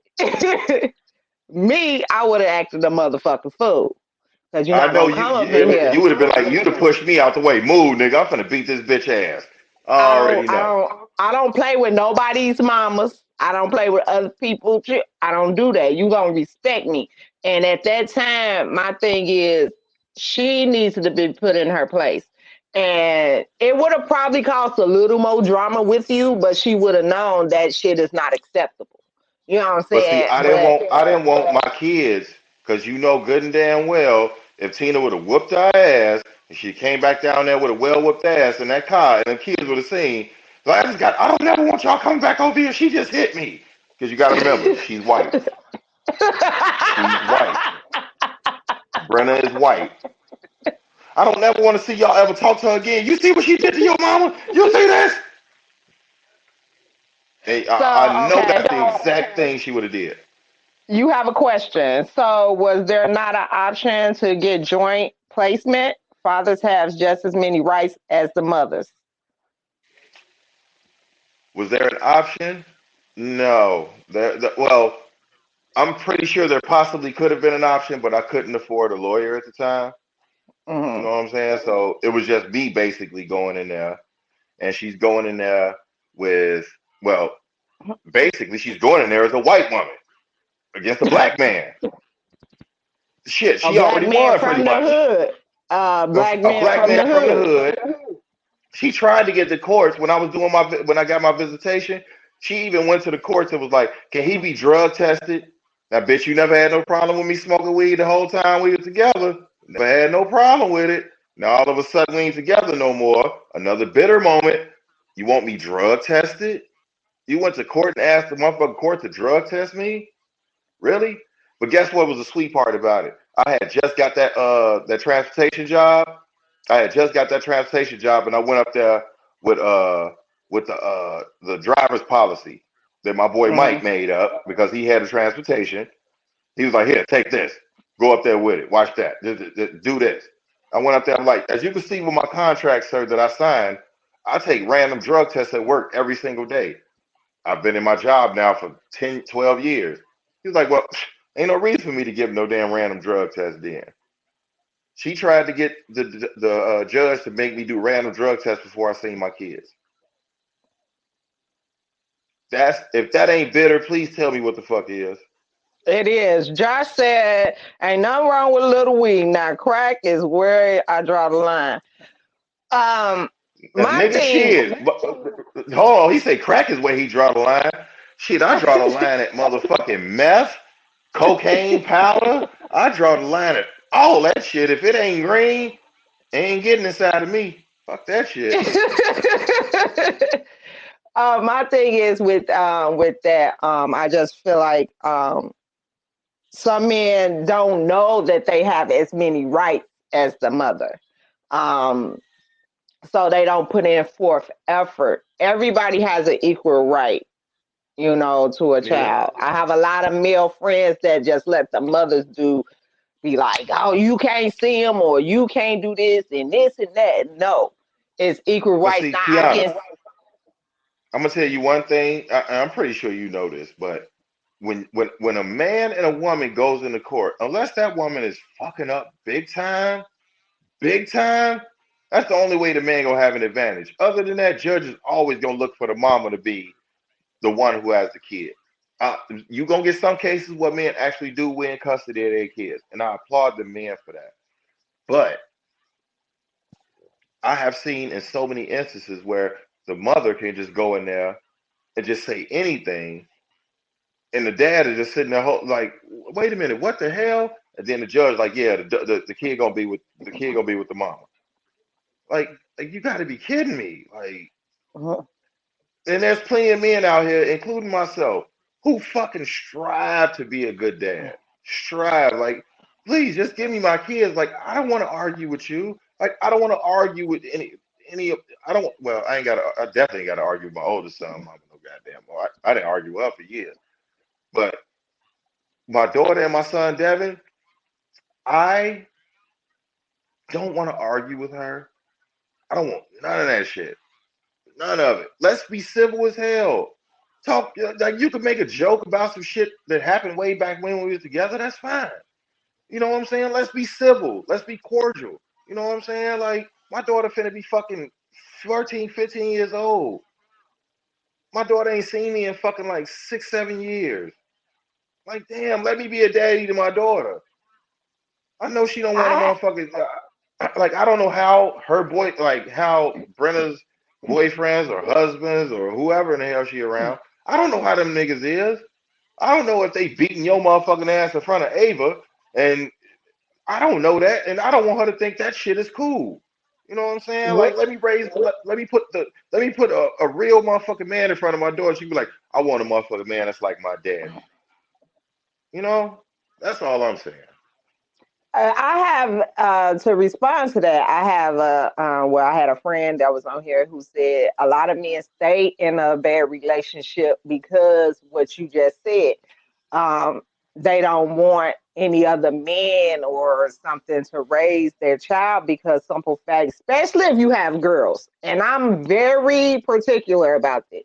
S4: me, I would have acted a motherfucking fool. Because you're
S5: I
S4: not
S5: know
S4: going to
S5: you.
S4: come up in
S5: You
S4: here.
S5: would have been like, you'd have pushed me out the way. Move, nigga. I'm finna beat this bitch ass. I already know.
S4: I don't play with nobody's mamas. I don't play with other people's. I don't do that. You gonna respect me. And at that time, my thing is, she needs to be put in her place. And it would have probably caused a little more drama with you, but she would have known that shit is not acceptable. You know what I'm
S5: But see,
S4: saying? But
S5: I didn't want my kids, because you know good and damn well, if Tina would have whooped her ass, and she came back down there with a well whooped ass in that car, and the kids would have seen, like, I don't never want y'all coming back over here. She just hit me. Because you got to remember, she's white. She's white. Brenna is white. I don't never want to see y'all ever talk to her again. You see what she did to your mama? You see this? And I
S4: so
S5: know
S4: okay.
S5: that's the exact thing she would have did.
S4: You have a question. So, was there not an option to get joint placement? Fathers have just as many rights as the mothers.
S5: Was there an option? No. Well, I'm pretty sure there possibly could have been an option, but I couldn't afford a lawyer at the time. You
S4: Hmm.
S5: know what I'm saying? So it was just me basically going in there, and she's going in there with, well, basically she's going in there as a white woman against a black man. Shit,
S4: A
S5: she
S4: black
S5: already
S4: man
S5: won pretty
S4: from the
S5: much.
S4: hood. Black
S5: A
S4: man
S5: black
S4: from
S5: man
S4: the
S5: from the
S4: hood.
S5: hood. She tried to get the courts when I was doing when I got my visitation. She even went to the courts and was like, "Can he be drug tested?" Now, bitch, you never had no problem with me smoking weed the whole time we were together. Never had no problem with it. Now all of a sudden we ain't together no more. Another bitter moment. You want me drug tested? You went to court and asked the motherfucking court to drug test me? Really? But guess what was the sweet part about it? I had just got that transportation job. I had just got that transportation job, and I went up there with the driver's policy that my boy
S4: Hmm.
S5: Mike made up because he had a transportation. He was like, "Here, take this. Go up there with it. Watch that. Do this." I went up there. I'm like, as you can see with my contract, sir, that I signed, I take random drug tests at work every single day. I've been in my job now for 10, 12 years. He was like, "Well, ain't no reason for me to give no damn random drug test then." She tried to get the judge to make me do random drug tests before I seen my kids. That's if that ain't bitter, please tell me what the fuck is.
S4: It is. Josh said, "Ain't nothing wrong with a little weed. Now, crack is where I draw the line." Um,
S5: A
S4: my
S5: nigga
S4: thing.
S5: shit. Hold on, he say crack is where he draw the line. Shit, I draw the line at motherfucking meth, cocaine powder. I draw the line at all that shit. If it ain't green, it ain't getting inside of me. Fuck that shit.
S4: My thing is with that. I just feel like some men don't know that they have as many rights as the mother. Um, so they don't put in forth effort. Everybody has an equal right, to a
S5: Yeah.
S4: child. I have a lot of male friends that just let the mothers be like, oh, you can't see them or you can't do this and that. No, it's equal
S5: But
S4: rights.
S5: see,
S4: Now I
S5: Kiana,
S4: can.
S5: I'm gonna tell you one thing. I'm pretty sure you know this, but when a man and a woman goes into court, unless that woman is fucking up big time, that's the only way the man gonna have an advantage. Other than that, judge is always gonna look for the mama to be the one who has the kid. Uh, you gonna get some cases where men actually do win custody of their kids, and I applaud the men for that. But I have seen in so many instances where the mother can just go in there and just say anything, and the dad is just sitting there like, wait a minute, what the hell? And then the judge like, yeah, the kid gonna be with the mama. Like you got to be kidding me. Like,
S4: Mhm.
S5: and there's plenty of men out here, including myself, who fucking strive to be a good dad. Strive, like, please just give me my kids. Like, I don't want to argue with you. Like, I don't want to argue with any of. I don't. Well, I ain't got to. I definitely got to argue with my oldest son. Mama, no goddamn. Well, I didn't argue with her for years. But my daughter and my son Devin, I don't want to argue with her. I don't want none of that shit. None of it. Let's be civil as hell. Talk like you could make a joke about some shit that happened way back when we were together. That's fine. You know what I'm saying? Let's be civil. Let's be cordial. You know what I'm saying? Like my daughter finna be fucking 14, 15 years old. My daughter ain't seen me in fucking like 6, 7 years. Like damn, let me be a daddy to my daughter. I know she don't want a
S4: I
S5: motherfucking like I don't know how her boy like how Brenna's boyfriends or husbands or whoever in the hell she around. I don't know how them niggas is. I don't know if they beating your motherfucking ass in front of Ava, and I don't know that, and I don't want her to think that shit is cool. You know what I'm saying?
S4: what
S5: Like let me put a real motherfucking man in front of my daughter. She'd be like, I want a motherfucking man that's like my daddy. You know? That's all I'm saying.
S4: I have to respond to that. I have well, I had a friend that was on here who said a lot of men stay in a bad relationship because what you just said, um, they don't want any other man or something to raise their child because simple fact, especially if you have girls, and I'm very particular about this,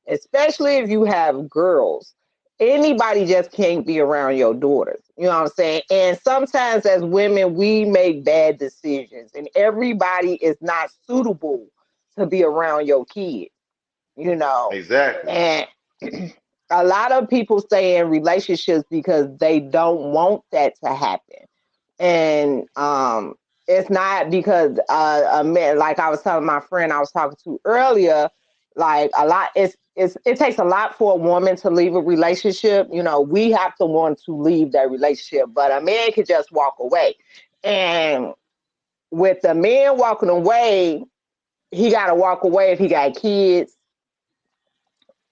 S4: especially if you have girls. Anybody just can't be around your daughters. You know what I'm saying? And sometimes as women, we make bad decisions, and everybody is not suitable to be around your kids, you know.
S5: Exactly.
S4: And a lot of people stay in relationships because they don't want that to happen. And it's not because a man, like I was telling my friend I was talking to earlier, like a lot it takes a lot for a woman to leave a relationship. You know, we have to want to leave that relationship, but a man could just walk away. And with the man walking away, he got to walk away if he got kids.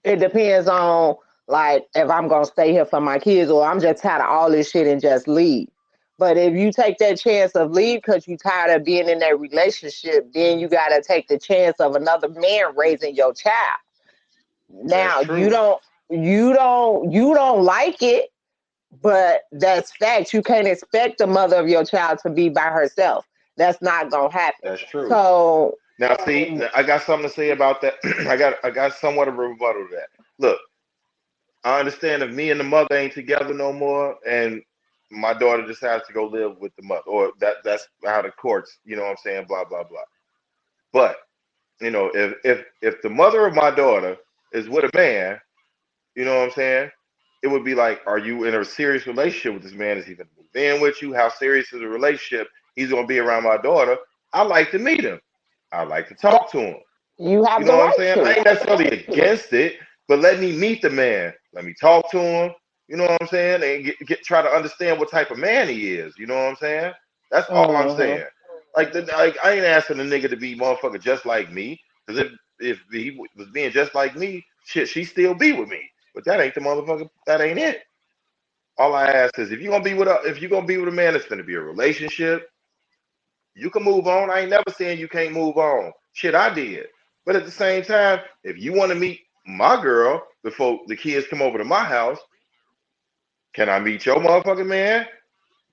S4: It depends on like if I'm gonna stay here for my kids or I'm just tired of all this shit and just leave. But if you take that chance of leave because you're tired of being in that relationship, then you gotta take the chance of another man raising your child.
S5: That's
S4: Now
S5: true.
S4: you don't like it, but that's fact. You can't expect the mother of your child to be by herself. That's not gonna happen.
S5: That's true.
S4: So
S5: Now, see, I got something to say about that. I got somewhat of a rebuttal to that. Look, I understand if me and the mother ain't together no more, and my daughter decides to go live with the mother, or that's how the courts, you know what I'm saying, blah blah blah. But you know, if the mother of my daughter is with a man, you know what I'm saying, it would be like, are you in a serious relationship with this man? Is he gonna move in with you? How serious is the relationship? He's gonna be around my daughter. I like to meet him. I like to talk to him.
S4: you
S5: You
S4: have the
S5: know what I'm
S4: right
S5: saying? I
S4: to.
S5: ain't necessarily against it, but let me meet the man. Let me talk to him. You know what I'm saying? And try to understand what type of man he is. You know what I'm saying? That's all I'm
S4: Hmm.
S5: saying. Like I ain't asking the nigga to be motherfucker just like me. Because if he was being just like me, shit, she still be with me. But that ain't the motherfucker. That ain't it. All I ask is if you're gonna be with a man, it's gonna be a relationship. You can move on. I ain't never saying you can't move on. Shit, I did. But at the same time, if you want to meet my girl before the kids come over to my house, can I meet your motherfucking man?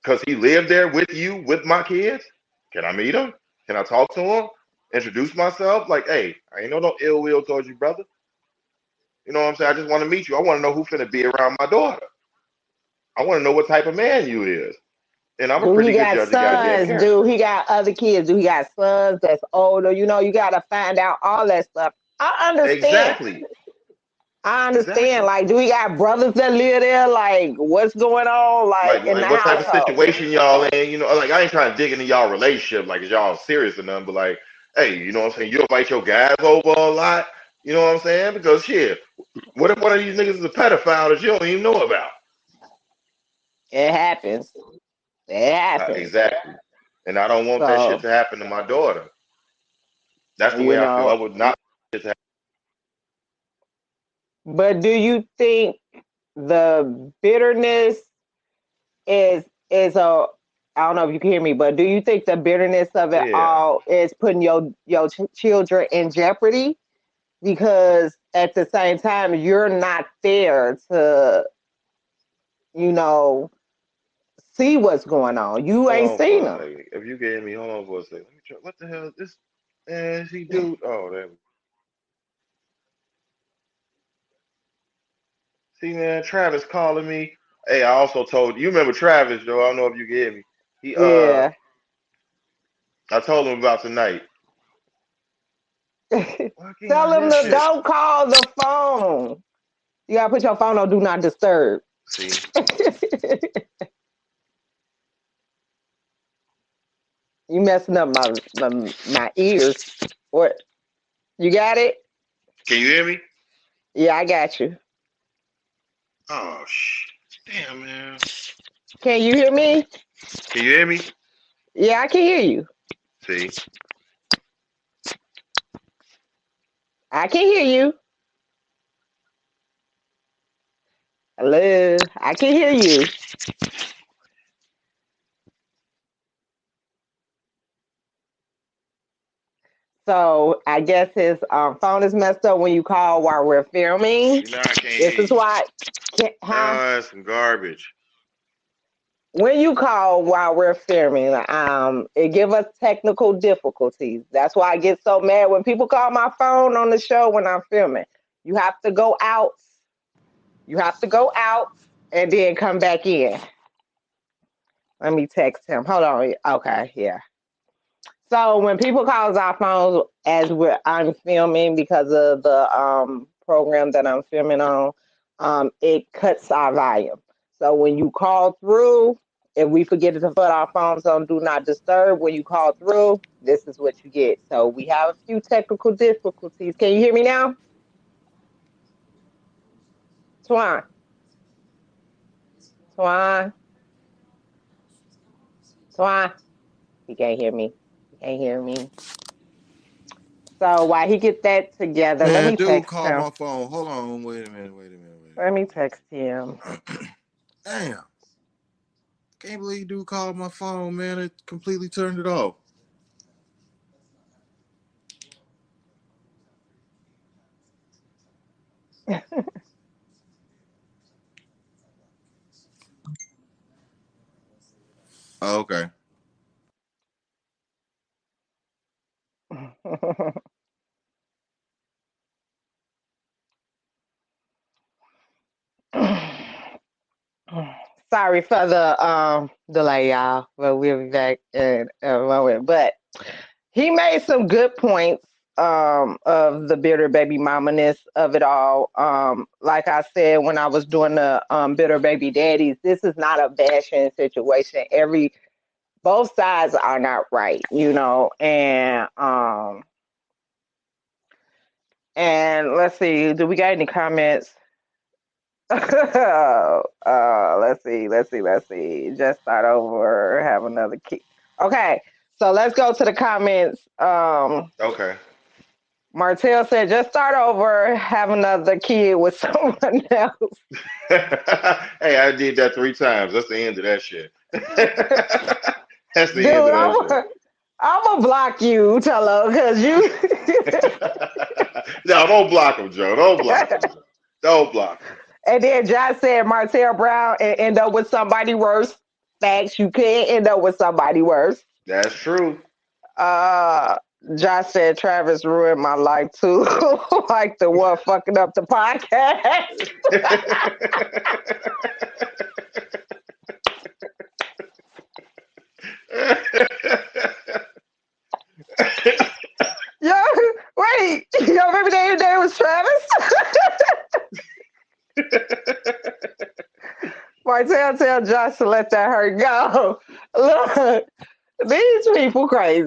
S5: Because he lived there with you, with my kids? Can I meet him? Can I talk to him? Introduce myself? Like, hey, I ain't no ill will towards you, brother. You know what I'm saying? I just want to meet you. I want to know who's finna be around my daughter. I want to know what type of man you is. And I'm a
S4: Do he
S5: pretty good
S4: got
S5: judge of goddamn
S4: sons? Do
S5: character.
S4: he got other kids? Do he got sons that's older? You know, you got to find out all that stuff. I understand.
S5: Exactly.
S4: I understand.
S5: Exactly.
S4: Like, do he got brothers that live there? Like, what's going on? Like in the
S5: Like what type of
S4: household?
S5: situation y'all in, you know, like I ain't trying to dig into y'all relationship like is y'all serious or nothing, but like, hey, you know what I'm saying, you invite your guys over a lot, you know what I'm saying? Because shit, what if one of these niggas is a pedophile that you don't even know about?
S4: It happens. It happens.
S5: Exactly. And I don't want that shit
S4: So,
S5: to happen to my daughter. That's the
S4: you
S5: way I feel. I
S4: know,
S5: would not want it to happen.
S4: but do you think the bitterness is a I don't know if you can hear me, but do you think the bitterness of it
S5: Yeah.
S4: all is putting your children in jeopardy? Because at the same time, you're not there to, you know, see what's going on. You
S5: Hold
S4: ain't
S5: on for
S4: seen
S5: a
S4: them.
S5: second. If you gave me, hold on for a second. Let me try. What the hell is this? Man, she dude. Oh, there we see, man. Travis calling me. Hey, I also told you. Remember Travis, though? I don't know if you can hear me. He
S4: Yeah.
S5: I told him about tonight. Why can't I
S4: Tell
S5: hear
S4: them to
S5: shit?
S4: don't call the phone. You gotta put your phone on do not disturb.
S5: See,
S4: You messing up my ears. What? You got it?
S5: can you hear me?
S4: Yeah, I got you.
S5: Oh, damn, man.
S4: Can you hear me?
S5: Can you hear me?
S4: Yeah, I can hear you.
S5: See,
S4: I can hear you. Hello, I can hear you. So I guess his phone is messed up when you call while we're filming.
S5: you know I can't
S4: This
S5: hear
S4: is
S5: you.
S4: why, huh?
S5: That's some garbage.
S4: When you call while we're filming, it give us technical difficulties. That's why I get so mad when people call my phone on the show when I'm filming. You have to go out. You have to go out and then come back in. Let me text him. Hold on. Okay, yeah. So when people call our phones as I'm filming because of the program that I'm filming on, it cuts our volume. So when you call through, if we forget to put our phones on do not disturb, when you call through, this is what you get. So we have a few technical difficulties. Can you hear me now? Twan, Twan, Twan. He can't hear me. He can't hear me. So while he get that together, let
S6: Man,
S4: me
S6: dude
S4: text
S6: called
S4: him.
S6: my phone. Hold on, wait a minute, wait a minute, wait
S4: Let me text him.
S6: a minute. Damn, can't believe dude called my phone, man. It completely turned it off. Oh, okay.
S4: Sorry for the delay, y'all. But we'll be back in a moment. But he made some good points of the bitter baby mama-ness of it all. Like I said when I was doing the bitter baby daddies, this is not a bashing situation. Both sides are not right, you know, and let's see, do we got any comments? Let's see. Just start over, have another key. Okay, so let's go to the comments.
S5: Okay.
S4: Martell said, just start over, have another kid with someone else.
S5: Hey, I did that 3 times. That's the end of that shit. That's
S4: Dude,
S5: the end of that shit.
S4: I'm gonna block you, Tello, because you.
S5: No, don't block him, Joe. Don't block him. Joe. Don't block him.
S4: And then Josh said Martell Brown and end up with somebody worse. Facts, you can't end up with somebody worse.
S5: That's true.
S4: Uh, Josh said Travis ruined my life too, like the one fucking up the podcast. Yo, wait, yo, maybe their name was Travis. Martell tell Josh to let that hurt go. Look, these people crazy.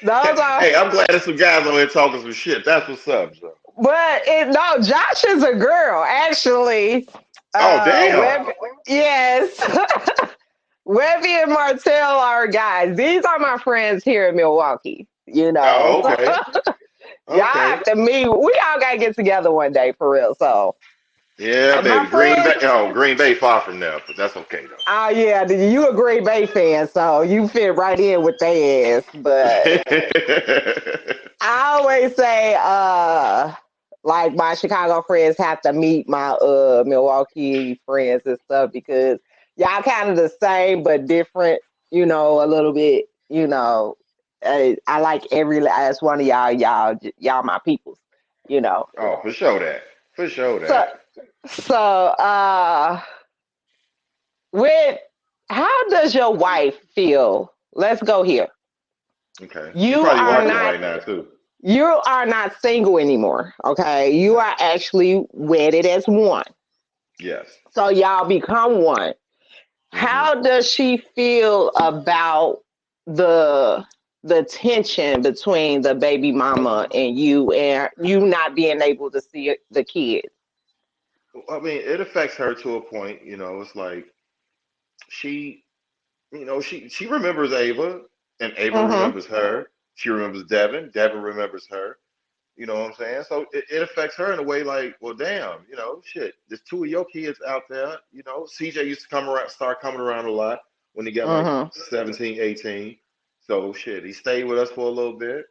S4: Those are,
S5: Hey, I'm glad there's some guys over here talking some shit. That's what's up, Joe.
S4: but no, Josh is a girl, actually.
S5: Oh, damn.
S4: Yes. Webby and Martell are guys. These are my friends here in Milwaukee. You know,
S5: Oh, okay.
S4: y'all
S5: Okay.
S4: have to meet. We all gotta get together one day for real. So
S5: Yeah,
S4: my
S5: baby. Green Bay.
S4: friends.
S5: Oh, Green Bay far from there, but that's okay
S4: Oh yeah, you a Green Bay fan, so you fit right in with their ass. But
S5: though.
S4: I always say, like my Chicago friends have to meet my Milwaukee friends and stuff because y'all kind of the same but different, you know, a little bit, you know. I like every last one of y'all. Y'all my peoples, you know.
S5: Oh, for sure that. For sure
S4: So,
S5: that.
S4: so, with how does your wife feel? Let's go here.
S5: Okay. She
S4: You
S5: probably
S4: are
S5: watching
S4: not
S5: right now too.
S4: you are not single anymore, okay? You are actually wedded as one.
S5: Yes.
S4: So y'all become one.
S5: Hmm.
S4: How does she feel about the the tension between the baby mama and you not being able to see the kids?
S5: I mean, it affects her to a point. It's like she, she remembers Ava, and Ava
S4: Mm-hmm.
S5: remembers her. She remembers Devin. Devin remembers her. You know what I'm saying? So it affects her in a way like, well, damn, shit. There's two of your kids out there. CJ used to start coming around a lot when he got like
S4: Mm-hmm.
S5: 17, 18. So shit, he stayed with us for a little bit.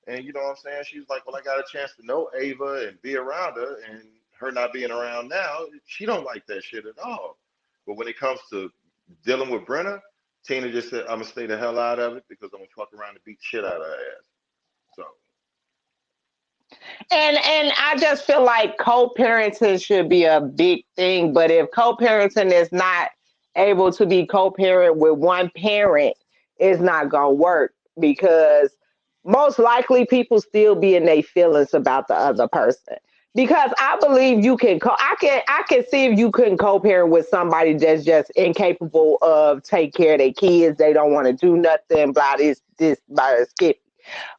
S5: And you know what I'm saying? She was like, well, I got a chance to know Ava and be around her, and her not being around now, she don't like that shit at all. But when it comes to dealing with Brenna, Tina just said, I'm gonna stay the hell out of it because I'm gonna fuck around and beat the shit out of her ass. So
S4: And I just feel like co-parenting should be a big thing, but if co-parenting is not able to be co-parent with one parent, it's not gonna work because most likely people still be in their feelings about the other person. Because I believe you can I can see if you couldn't co-parent with somebody that's just incapable of take care of their kids, they don't want to do nothing, blah this blah skip.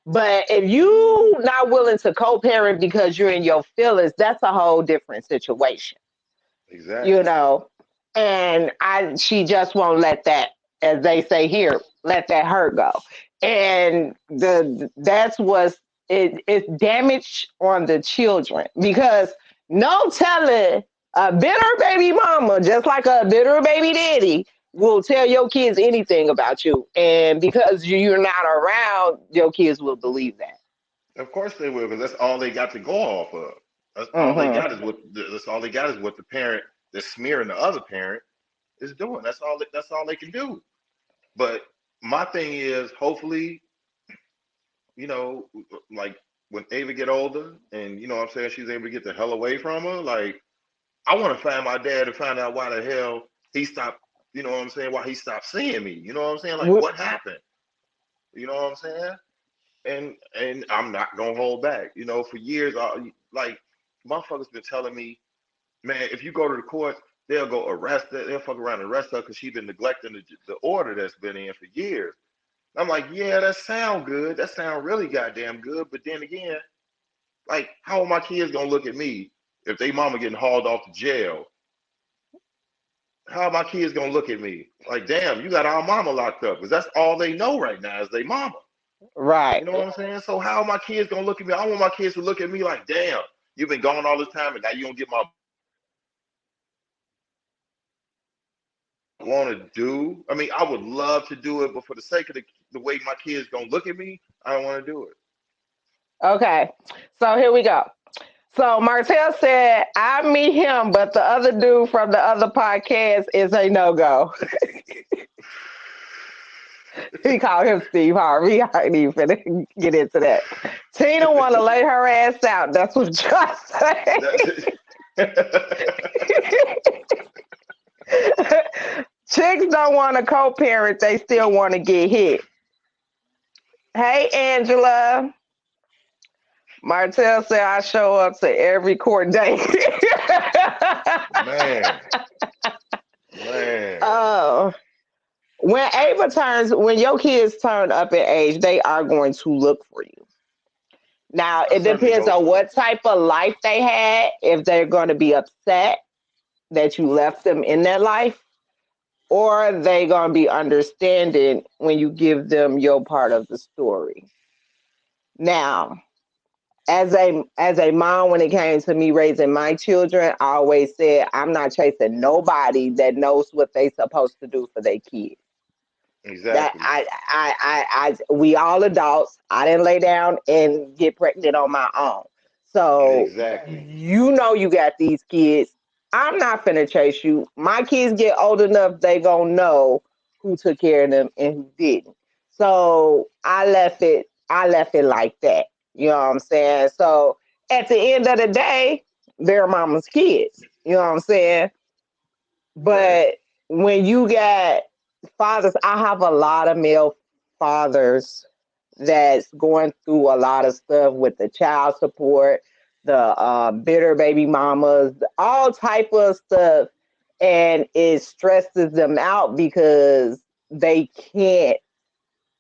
S4: But if you not willing to co-parent because you're in your feelings, that's a whole different situation, you
S5: exactly.
S4: know. And she just won't let that, as they say here, let that hurt go. And that's what's it's damage on the children because no telling a bitter baby mama, just like a bitter baby daddy, will tell your kids anything about you. And because you're not around, your kids will believe that.
S5: Of course they will, because that's all they got to go off of. That's all they
S4: Hmm.
S5: got is what the parent that's smearing the other parent is doing. That's all they can do. But my thing is, hopefully, you know, like when Ava get older, and what I'm saying, she's able to get the hell away from her. Like I want to find my dad and find out why the hell he stopped. You know what I'm saying? Why he stopped seeing me? You know what I'm saying? Like what happened? You know what I'm saying? And I'm not gonna hold back. For years, like motherfuckers been telling me, man, if you go to the court, they'll go arrest her. They'll fuck around and arrest her because she's been neglecting the order that's been in for years. I'm like, yeah, that sound good. That sound really goddamn good. But then again, like, how are my kids gonna look at me if they mama getting hauled off to jail? How are my kids gonna look at me? Like, damn, you got our mama locked up because that's all they know right now is they mama.
S4: Right.
S5: You know what I'm saying? So how are my kids gonna look at me? I want my kids to look at me like, damn, you've been gone all this time and now you don't get my want to do. I mean, I would love to do it, but for the sake of the way my kids gonna look at me, I don't want to do it.
S4: Okay. So here we go. So Martell said, I meet him, but the other dude from the other podcast is a no go. He called him Steve Harvey. I ain't even finna get into that. Tina want to lay her ass out. That's what Josh said. Chicks don't want to co-parent. They still want to get hit. Hey, Angela. Martell said I show up to every court date.
S5: Man, man.
S4: Oh, when your kids turn up in age, they are going to look for you. Now,
S5: I
S4: it
S5: certainly
S4: depends
S5: hope
S4: on
S5: so.
S4: what type of life they had, if they're going to be upset that you left them in their life, or they gonna be understanding when you give them your part of the story. Now, as a mom, when it came to me raising my children, I always said I'm not chasing nobody that knows what they supposed to do for their kids. That
S5: Exactly.
S4: we all adults. I didn't lay down and get pregnant on my own. So
S5: Exactly.
S4: you got these kids. I'm not finna chase you. My kids get old enough, they gonna know who took care of them and who didn't. So I left it like that. You know what I'm saying? So at the end of the day, they're mama's kids. You know what I'm saying?
S5: Right.
S4: But when you got fathers, I have a lot of male fathers that's going through a lot of stuff with the child support, the bitter baby mamas, all type of stuff, and it stresses them out because they can't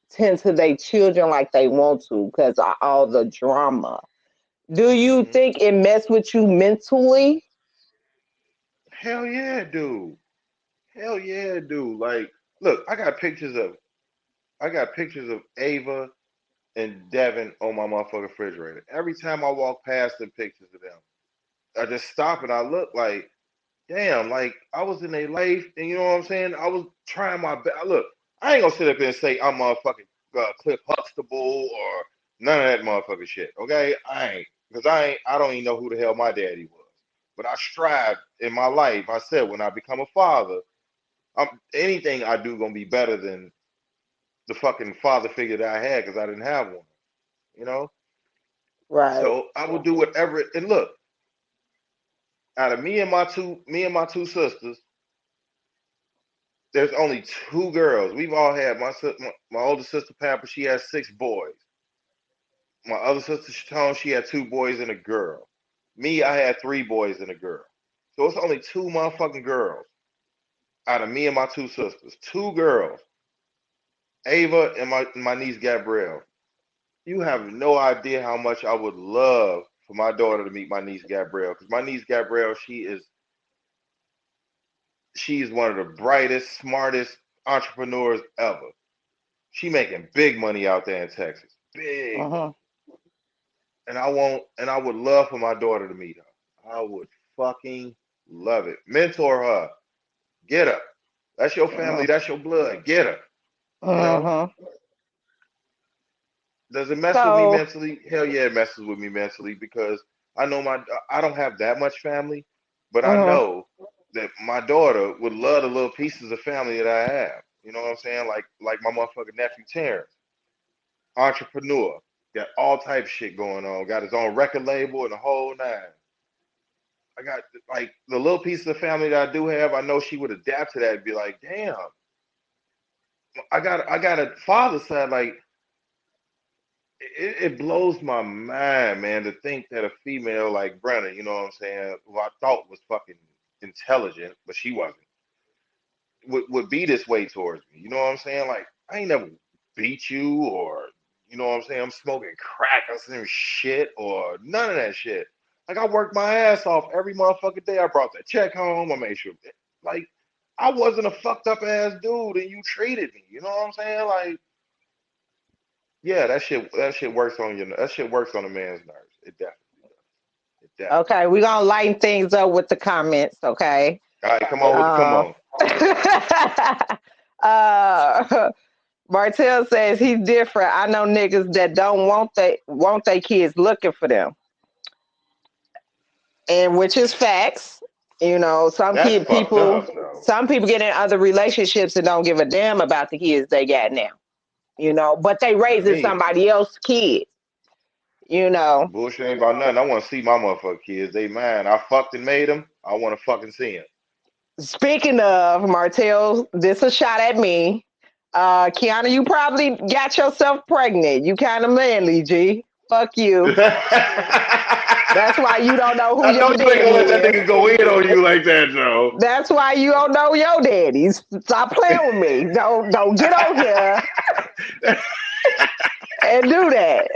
S4: tend to their children like they want to because of all the drama. Do you
S5: Hmm.
S4: think it messed with you mentally?
S5: Hell yeah, dude. Hell yeah, dude. Like, look, I got pictures of Ava and Devin on my motherfucking refrigerator. Every time I walk past them pictures of them, I just stop and I look like, damn, like I was in their life, and you know what I'm saying? I was trying my best. Look, I ain't gonna sit up there and say I'm motherfucking Cliff Huxtable or none of that motherfucking shit. Okay, I ain't, because I don't even know who the hell my daddy was. But I strive in my life. I said when I become a father, anything I do gonna be better than the fucking father figure that I had because I didn't have one. You know,
S4: Right.
S5: so I would do whatever. And look, out of me and my two sisters, there's only two girls. We've all had my older sister Papa. She has six boys. My other sister Shatone, she had two boys and a girl. Me, I had three boys and a girl. So it's only two motherfucking girls out of me and my two sisters. Two girls, Ava and my niece Gabrielle. You have no idea how much I would love for my daughter to meet my niece Gabrielle, because my niece Gabrielle, she is one of the brightest, smartest entrepreneurs ever. She making big money out there in Texas. Big money.
S4: Uh-huh.
S5: And I would love for my daughter to meet her. I would fucking love it. Mentor her. Get her. That's your family,
S4: Uh-huh.
S5: that's your blood. Get her. You know?
S4: Uh-huh.
S5: Does it mess with me
S4: So,
S5: mentally? Hell yeah, it messes with me mentally because I know I don't have that much family, but I
S4: uh-huh.
S5: know that my daughter would love the little pieces of family that I have. You know what I'm saying? Like my motherfucking nephew Terrence, entrepreneur, got all type of shit going on, got his own record label and the whole nine. I got like the little pieces of family that I do have. I know she would adapt to that and be like, damn, I got a father side like it blows my mind, man, to think that a female like Brenna, you know what I'm saying, who I thought was fucking intelligent, but she wasn't, would be this way towards me. You know what I'm saying? Like, I ain't never beat you or, you know what I'm saying, I'm smoking crack or some shit or none of that shit. Like, I worked my ass off every motherfucking day. I brought that check home. I made sure, like, I wasn't a fucked up ass dude and you treated me. You know what I'm saying? Like, yeah, that shit works on you. That shit works on a man's nerves. It definitely does. It definitely
S4: okay, we're gonna lighten things up with the comments, okay?
S5: does. All right, come on with the come
S4: Uh,
S5: on.
S4: Martell says he's different. I know niggas that don't want their kids looking for them, and which is facts. You know,
S5: That's fucked up though.
S4: some people get in other relationships and don't give a damn about the kids they got now. You know, but they
S5: Not
S4: raising
S5: me.
S4: somebody else's kids. You know.
S5: Bullshit ain't about nothing. I want to see my motherfucking kids. They mine. I fucked and made them. I want to fucking see them.
S4: Speaking of Martell, this a shot at me. Kiana, you probably got yourself pregnant. You kind of manly, G. Fuck you. That's why you don't know who
S5: I know
S4: your
S5: you ain't
S4: daddy
S5: gonna let that
S4: is.
S5: nigga go in on you like that, Joe.
S4: That's why you don't know your daddies. Stop playing with me. Don't get on here and do that.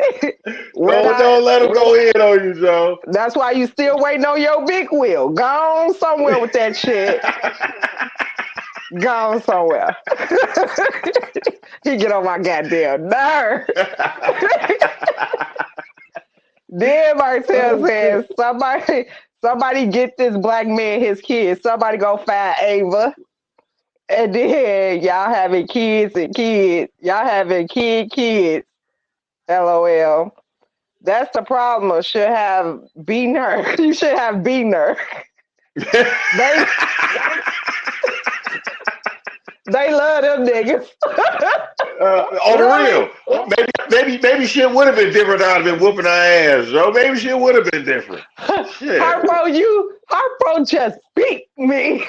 S4: when
S5: Don't let him
S4: I
S5: go in on you, Joe.
S4: That's why you still waiting on your big wheel. Go on somewhere with that shit. Go somewhere. He get on my goddamn nerve. Then Martell says, somebody get this black man his kids. Somebody go find Ava. And then y'all having kids and kids. Y'all having kids. LOL. That's the problem. I should have beaten her. You should have beaten her. They love them niggas.
S5: On the real. Maybe shit would have been different. I'd have been whooping her ass, yo. Maybe shit would have been different. Shit.
S4: Harpo just beat me.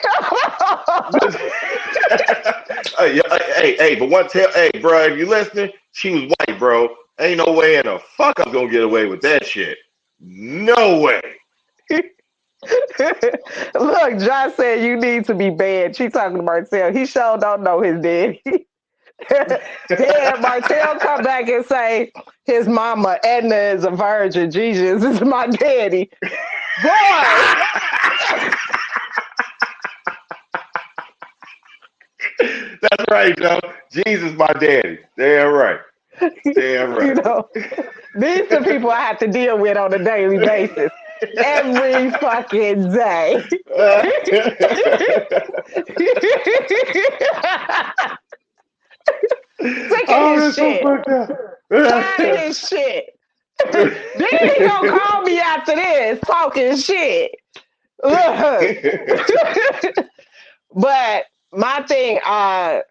S5: hey, but hey, bro, if you listening, she was white, bro. Ain't no way in the fuck I'm gonna get away with that shit. No way.
S4: Look, John said you need to be banned. She talking to Martell. He sure don't know his daddy. Then Martell come back and say his mama Edna is a virgin. Jesus is my daddy. Boy.
S5: That's right, Joe. Jesus, my daddy. Damn right. Damn right.
S4: You know, these are people I have to deal with on a daily basis. Every fucking day. Sick of his shit. Tired of his shit. Then he gonna call me after this talking shit. Look. But my thing, I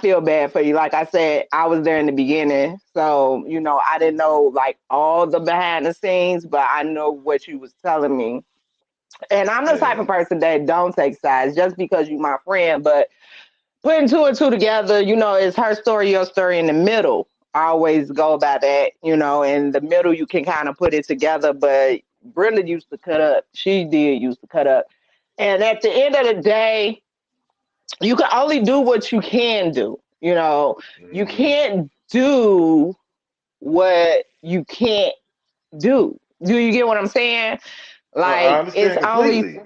S4: feel bad for you. Like I said, I was there in the beginning, so you know I didn't know like all the behind the scenes, but I know what you was telling me. And I'm the type of person that don't take sides just because you my friend, but putting two and two together, you know, it's her story, your story in the middle. I always go about that, you know, in the middle you can kind of put it together, but Brenda used to cut up. She did used to cut up. And at the end of the day, you can only do what you can do. You know, you can't do what you can't do. Do you get what I'm saying? Like, it's only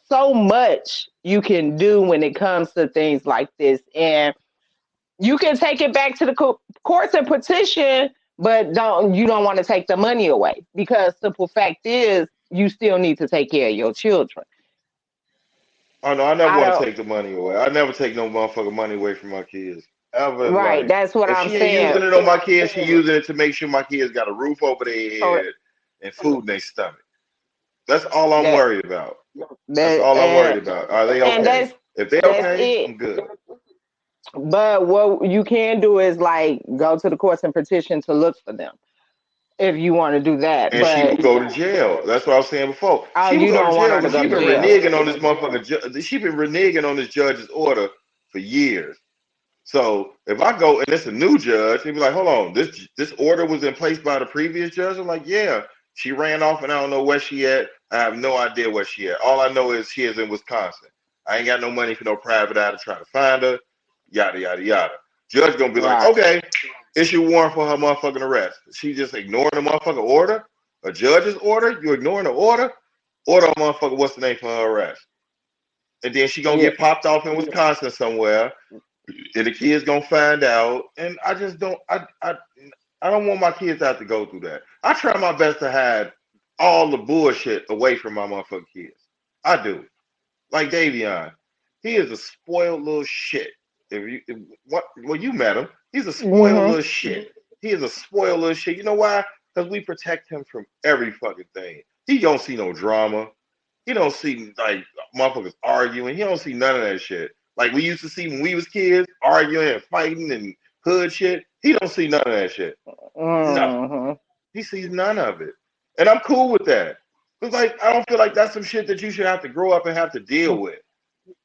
S4: so much you can do when it comes to things like this. And you can take it back to the courts and petition, but you don't want to take the money away, because simple fact is you still need to take care of your children.
S5: Oh no, I never want to take the money away. I never take no motherfucking money away from my kids. Ever.
S4: Right,
S5: like,
S4: that's what I'm
S5: saying.
S4: saying.
S5: She ain't using it on my kids, she using it to make sure my kids got a roof over their head and food in their stomach. That's all I'm worried about. That's all I'm worried about. Are they okay? If they're okay, I'm good.
S4: But what you can do is like go to the courts and petition to look for them, if you want to do that.
S5: And she will go to jail. That's what I was saying before.
S4: Oh, you don't want her to go to jail.
S5: She's been reneging on this motherfucker. She's been reneging on this judge's order for years. So if I go and it's a new judge, he'd be like, "Hold on, this order was in place by the previous judge." I'm like, "Yeah, she ran off and I don't know where she at. I have no idea where she at. All I know is she is in Wisconsin. I ain't got no money for no private eye to try to find her. Yada yada yada." Judge gonna be like, "Okay, issue warrant for her motherfucking arrest." She just ignoring the motherfucking order, a judge's order. You ignoring the order? Order a motherfucker, what's the name for her arrest? And then she gonna get popped off in Wisconsin somewhere, and the kids gonna find out. And I just don't. I don't want my kids to have to go through that. I try my best to hide all the bullshit away from my motherfucking kids. I do. Like Davion, he is a spoiled little shit. Well, you met him. He's a spoiled little shit. He is a spoiled little shit. You know why? Because we protect him from every fucking thing. He don't see no drama. He don't see like motherfuckers arguing. He don't see none of that shit. Like we used to see when we was kids, arguing and fighting and hood shit. He don't see none of that shit. No. He sees none of it. And I'm cool with that. It's like I don't feel like that's some shit that you should have to grow up and have to deal with.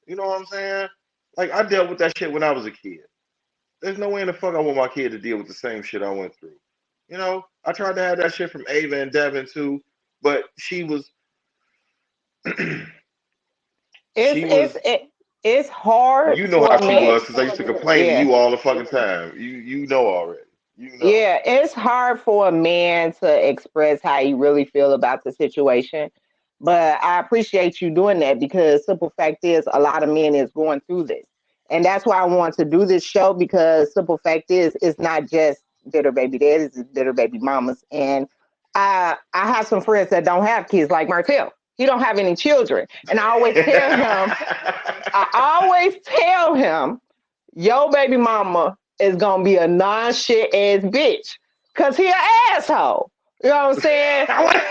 S5: You know what I'm saying? Like I dealt with that shit when I was a kid. There's no way in the fuck I want my kid to deal with the same shit I went through. You know, I tried to have that shit from Ava and Devin too, but she was.
S4: It's hard.
S5: You know how she was because I used to complain to you all the fucking time. You know already. You know.
S4: Yeah, it's hard for a man to express how he really feel about the situation. But I appreciate you doing that because simple fact is a lot of men is going through this. And that's why I want to do this show because simple fact is it's not just bitter baby daddies, it's bitter baby mamas. And I have some friends that don't have kids like Martell. He don't have any children. And I always tell him, your baby mama is gonna be a non-shit ass bitch. Cause he an asshole. You know what I'm saying?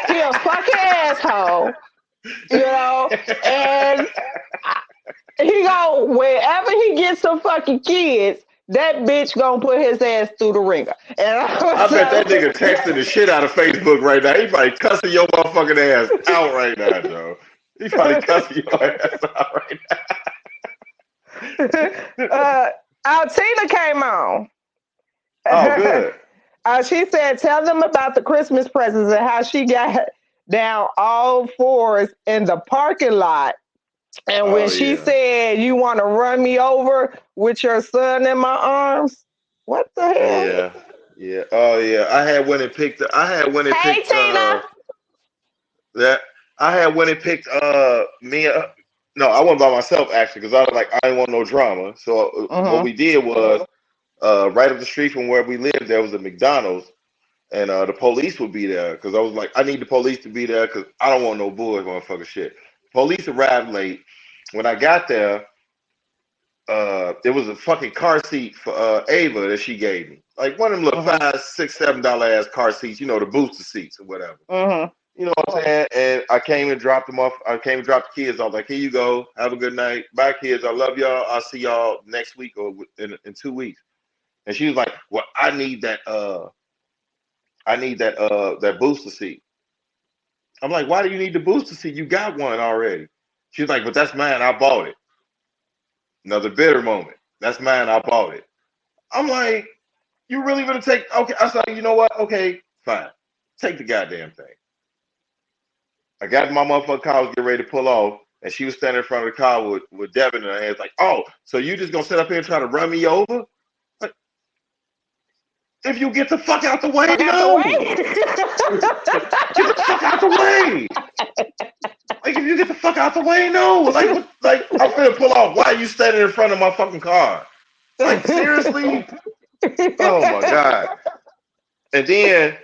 S4: He a fucking asshole. You know, and he go wherever he gets some fucking kids, that bitch gonna put his ass through the ringer. And
S5: I bet that nigga texting the shit out of Facebook right now. He probably cussing your motherfucking ass out right now, Joe. He probably cussing your ass out right now.
S4: Altina came on.
S5: Oh, good.
S4: She said, tell them about the Christmas presents and how she got down all fours in the parking lot. And when she said, you want to run me over with your son in my arms? What the hell?
S5: Yeah. Yeah. Oh, yeah. I had went and picked Tina. That I had went and picked me up. No, I went by myself actually because I was like, I didn't want no drama. So what we did was right up the street from where we lived, there was a McDonald's, and the police would be there because I was like, I need the police to be there because I don't want no boys, motherfucker shit. Police arrived late. When I got there, there was a fucking car seat for Ava that she gave me, like one of them little $5, $6, $7 ass car seats, you know, the booster seats or whatever. You know what I'm saying? And I came and dropped them off. I came and dropped the kids. I was like, here you go. Have a good night. Bye, kids. I love y'all. I'll see y'all next week or in 2 weeks. And she was like, well, I need that booster seat. I'm like, why do you need the booster seat? You got one already. She's like, but that's mine. I bought it. Another bitter moment. That's mine. I bought it. I'm like, you really gonna take? Okay. I was like, you know what? Okay, fine. Take the goddamn thing. I got in my motherfucking car, was getting ready to pull off, and she was standing in front of the car with Devin in her hands, like, oh, so you just gonna sit up here and try to run me over? Like, if you get the fuck out the way, no. Get the fuck out the way. Like, if you get the fuck out the way, no. Like I'm finna pull off. Why are you standing in front of my fucking car? Like, seriously? Oh my God. And then,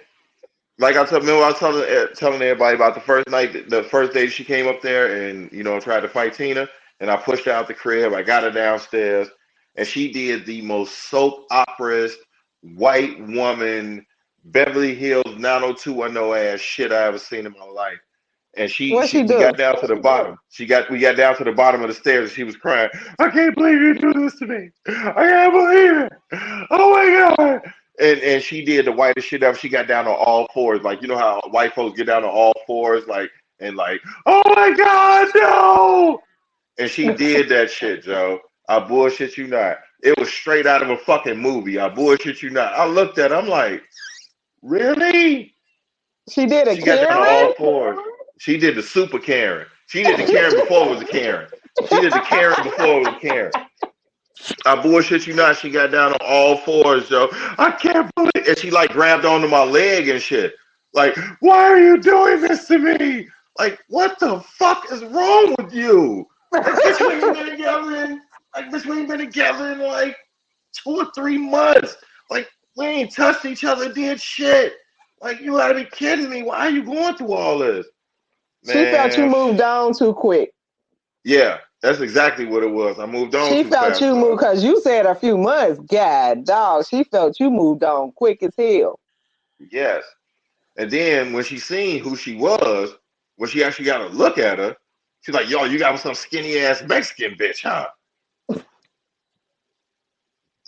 S5: like I was telling everybody about the first day she came up there and, you know, tried to fight Tina, and I pushed her out the crib. I got her downstairs, and she did the most soap opera white woman, Beverly Hills 90210 ass shit I ever seen in my life. And we got down to the bottom. We got down to the bottom of the stairs, and she was crying. I can't believe you do this to me. I can't believe it. Oh my God. And she did the whitest shit ever. She got down on all fours, like, you know how white folks get down on all fours, like, oh my God, no! And she did that shit, Joe. I bullshit you not. It was straight out of a fucking movie. I bullshit you not. I looked at her, I'm like, really?
S4: She did a Karen?
S5: She got down on all fours. She did the super Karen. She did the Karen before it was a Karen. She did the Karen before it was a Karen. I bullshit you not. She got down on all fours, Joe. I can't believe it. And she like grabbed onto my leg and shit. Like, why are you doing this to me? Like, what the fuck is wrong with you? Like, bitch, we ain't been together in like 2 or 3 months. Like, we ain't touched each other, did shit. Like, you gotta be kidding me. Why are you going through all this? Man.
S4: She felt you moved on too quick.
S5: Yeah, that's exactly what it was. I moved on too fast. She felt
S4: you moved, because you said a few months. God, dog, she felt you moved on quick as hell.
S5: Yes. And then when she seen who she was, when she actually got a look at her, she's like, yo, you got some skinny ass Mexican bitch, huh?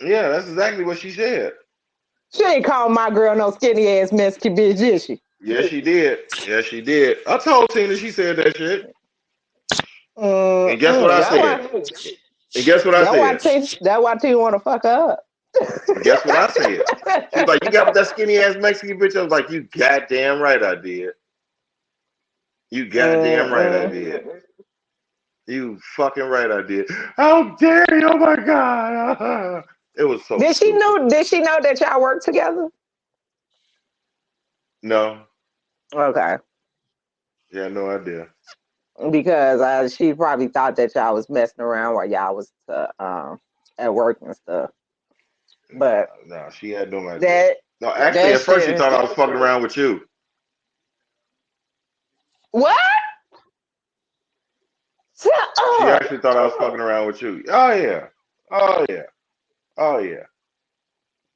S5: Yeah, that's exactly what she said.
S4: She ain't called my girl no skinny ass Mexican bitch, did she?
S5: Yes, she did. Yes, she did. I told Tina she said that shit. And guess what I said? And guess what I said?
S4: That's why Tina want to fuck her up.
S5: Guess what I said? She was like, you got that skinny ass Mexican bitch? I was like, you goddamn right I did. You goddamn right I did. You fucking right I did. How dare you? Oh my God. It was so
S4: Did she know that y'all work together?
S5: No.
S4: Okay.
S5: Yeah, no idea.
S4: because she probably thought that y'all was messing around while y'all was at work and stuff. But
S5: Nah, she had no idea.
S4: that
S5: No, actually,
S4: that
S5: at first she
S4: shit.
S5: thought I was fucking around with you.
S4: What? Shut
S5: She
S4: up.
S5: actually thought I was fucking around with you. Oh yeah. Oh yeah. Oh yeah.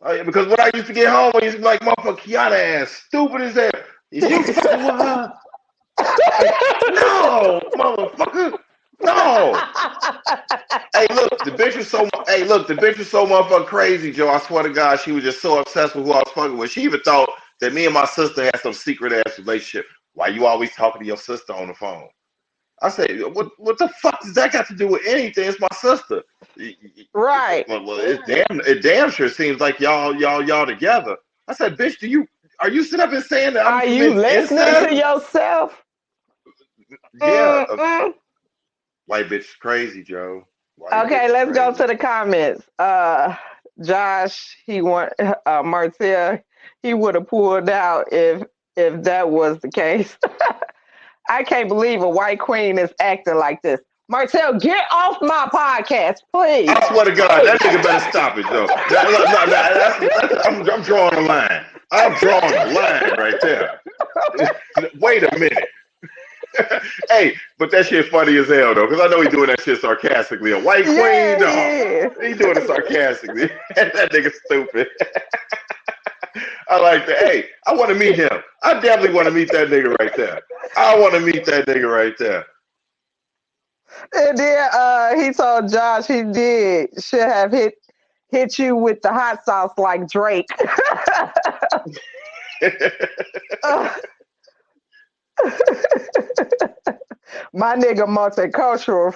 S5: Oh yeah. Because when I used to get home, I used to be like, motherfucker, Kiana ass, stupid as hell. Is you fucking with her? Like, no, motherfucker. No. Hey, look, the bitch was so. Hey, look, the bitch was so motherfucking crazy, Joe. I swear to God, she was just so obsessed with who I was fucking with. She even thought that me and my sister had some secret ass relationship. Why you always talking to your sister on the phone? I said, what the fuck does that got to do with anything? It's my sister.
S4: Right.
S5: Well, it damn sure seems like y'all together. I said, bitch, are you sitting up and saying that I'm
S4: Are you
S5: committing
S4: listening to
S5: incest?
S4: yourself?
S5: Yeah,
S4: Mm-mm.
S5: white bitch is crazy, Joe. White bitch
S4: Okay,
S5: is
S4: let's go
S5: crazy.
S4: to the comments. Josh, he want Martell, he would have pulled out if that was the case. I can't believe a white queen is acting like this. Martell, get off my podcast, please.
S5: I swear to God, that nigga better stop it, Joe. I'm drawing a line. I'm drawing a line right there. Wait a minute. Hey, but that shit funny as hell though, because I know he doing that shit sarcastically. A white queen, no,
S4: Yeah,
S5: he doing it sarcastically. That nigga stupid. I like that. Hey, I want to meet him. I definitely want to meet that nigga right there. I want to meet that nigga right there.
S4: and then he told Josh he should have hit you with the hot sauce like Drake. My nigga multicultural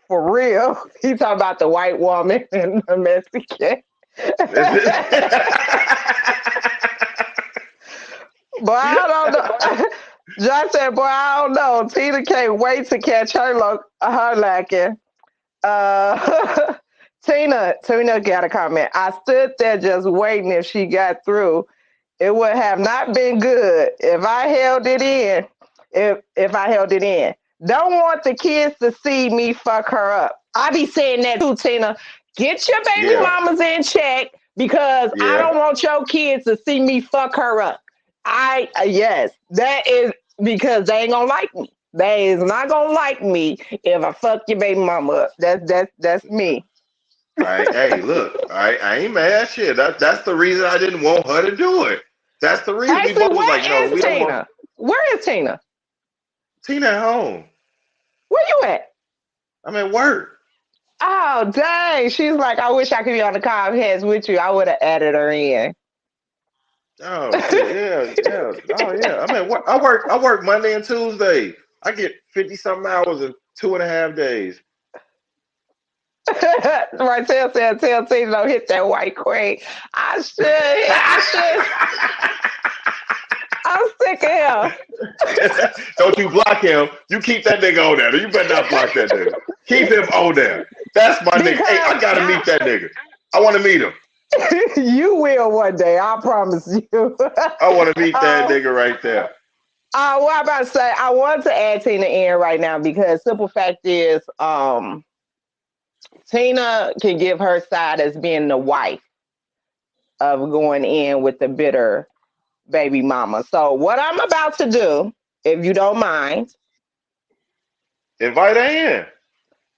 S4: for real. He talking about the white woman and the Mexican. Boy, I don't know. John said, boy, I don't know. Tina can't wait to catch her lacking. Uh, Tina got a comment. I stood there just waiting if she got through. It would have not been good if I held it in. If I held it in. Don't want the kids to see me fuck her up. I be saying that too, Tina. Get your baby
S5: Yeah,
S4: mamas in check because I
S5: yeah.
S4: don't want your kids to see me fuck her up. Yes, that is because they ain't gonna like me. They is not gonna like me if I fuck your baby mama up. That's me.
S5: Hey, look, I ain't mad. Shit, that's the reason I didn't want her to do it. That's the reason we
S4: Actually,
S5: both was like, no,
S4: where is
S5: we don't want
S4: Tina? Where is Tina?
S5: Tina at home.
S4: Where you at?
S5: I'm at work.
S4: Oh dang! She's like, I wish I could be on the Comcast with you. I would have added her in.
S5: Oh shit, yeah. Oh yeah. I'm at work. I work Monday and Tuesday. I get 50 something hours in 2.5 days.
S4: Martell said, "Tell Tina don't hit that white queen." I should. I'm sick of him.
S5: Don't you block him. You keep that nigga on there. You better not block that nigga. Keep him on there. That's my nigga. Hey, I gotta meet that nigga. I want to meet him.
S4: You will one day. I promise you.
S5: I want to meet that nigga right there.
S4: What I'm about to say, I want to add Tina in right now because simple fact is, Tina can give her side as being the wife of going in with the bitter baby mama. So what I'm about to do, if you don't mind,
S5: Invite her in.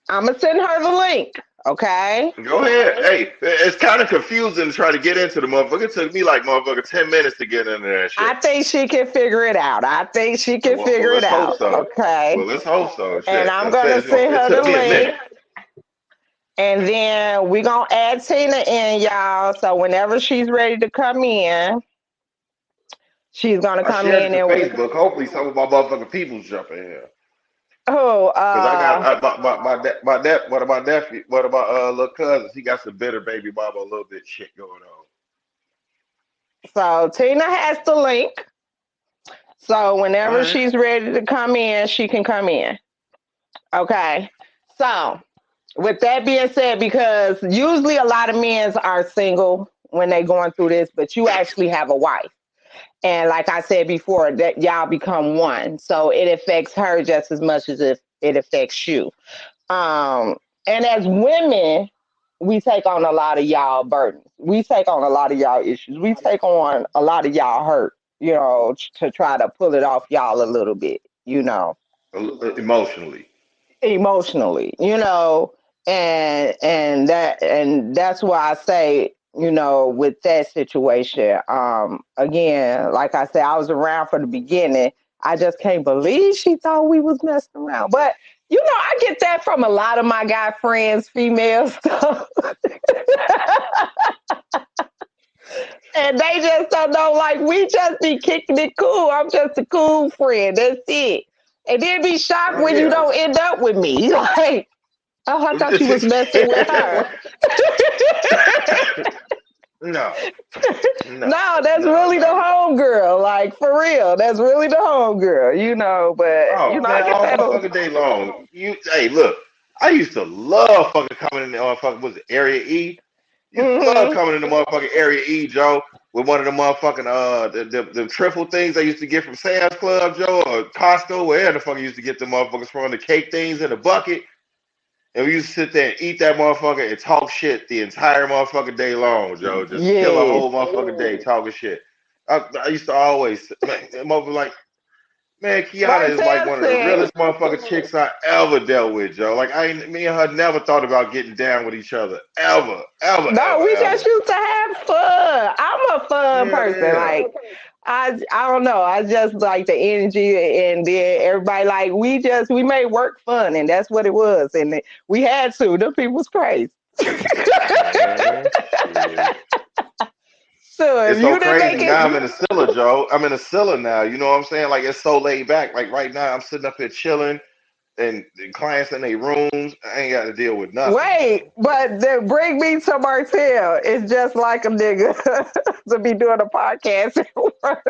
S4: I'm gonna send her the link. Okay.
S5: Go ahead. Hey, it's kind of confusing to try to get into the motherfucker. It took me like motherfucker 10 minutes to get into that shit.
S4: I think she can figure it out. Figure it out.
S5: So.
S4: Okay.
S5: Well, let's hope so. Shit.
S4: And I'm gonna send her the link. And then we're gonna add Tina in, y'all. So whenever she's ready to come in, she's gonna come in and
S5: Facebook. Hopefully, some of my motherfucking people's jumping here.
S4: Oh,
S5: Because I got one of my nephew, one of my little cousins. He got some bitter baby mama, a little bit shit going on.
S4: So Tina has the link. So whenever she's ready to come in, she can come in. Okay. So with that being said, because usually a lot of men are single when they're going through this, but you actually have a wife. And like I said before, that y'all become one. So it affects her just as much as if it affects you. Um, and as women, we take on a lot of y'all burdens. We take on a lot of y'all issues. We take on a lot of y'all hurt, to try to pull it off y'all a little bit,
S5: Emotionally.
S4: emotionally, and that's why I say, with that situation, again, like I said, I was around for the beginning. I just can't believe she thought we was messing around. But I get that from a lot of my guy friends, females, and they just don't know. Like, we just be kicking it cool. I'm just a cool friend. That's it. And then be shocked
S5: Oh
S4: when you
S5: yeah.
S4: don't end up with me. Like, oh, I thought you was messing with her.
S5: No, no,
S4: No, that's
S5: no,
S4: really the
S5: no.
S4: homegirl. Like, for real. That's really the homegirl, But,
S5: Oh
S4: I
S5: man,
S4: get
S5: all
S4: that.
S5: motherfucking day long. Hey, look, I used to love fucking coming in the motherfucking, was it Area E? Used to love
S4: Hmm.
S5: coming in the motherfucking Area E, Joe, with one of the motherfucking the triple things I used to get from Sam's Club, Joe, or Costco, wherever the fuck I used to get the motherfuckers from, the cake things in a bucket. And we used to sit there and eat that motherfucker and talk shit the entire motherfucking day long, Joe. Just kill a
S4: Yes.
S5: whole motherfucking day talking shit. I used to always, man, man, Kiana is like
S4: Martell
S5: one of the
S4: said,
S5: realest motherfucking chicks I ever dealt with, Joe. Like me and her never thought about getting down with each other, ever, ever,
S4: no,
S5: ever,
S4: we
S5: ever.
S4: just used to have fun. I'm a fun
S5: Yeah,
S4: person.
S5: yeah.
S4: Like, I don't know. I just like the energy, and then everybody, like, we made work fun, and that's what it was. And we had to. The people was crazy.
S5: Man, shit.
S4: So if
S5: It's so
S4: you didn't
S5: crazy.
S4: make
S5: Now I'm
S4: it,
S5: in a Scylla, Joe. I'm in a Scylla now. You know what I'm saying? Like, it's so laid back. Like right now, I'm sitting up here chilling, and the clients in their rooms. I ain't got to deal with nothing,
S4: wait,
S5: Joe.
S4: but then bring me to Martell. It's just like a nigga to be doing a podcast at work.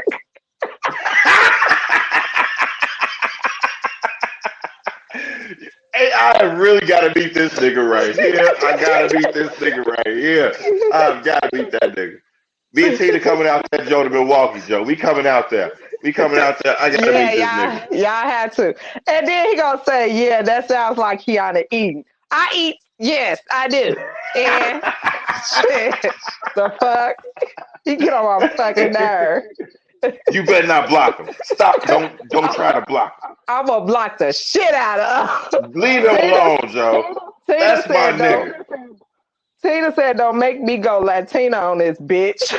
S5: Hey, I really got to beat this nigga right here. I got to beat this nigga right here. I've got to beat that nigga. Me and Tina coming out there, Joe, to Milwaukee, Joe. We coming out there. We coming out there. I got to
S4: Yeah,
S5: beat this nigga.
S4: y'all had to. And then he gonna say, "Yeah, that sounds like Kiana eating." I eat. Yes, I do. And shit, the fuck, he get on my fucking nerve.
S5: You better not block him. Stop. Don't try to block him.
S4: I'm gonna block the shit out of him.
S5: Leave him
S4: Tina,
S5: alone, Joe.
S4: Tina
S5: That's my
S4: said, "Don't."
S5: nigga.
S4: Tina said, "Don't make me go Latina on this bitch."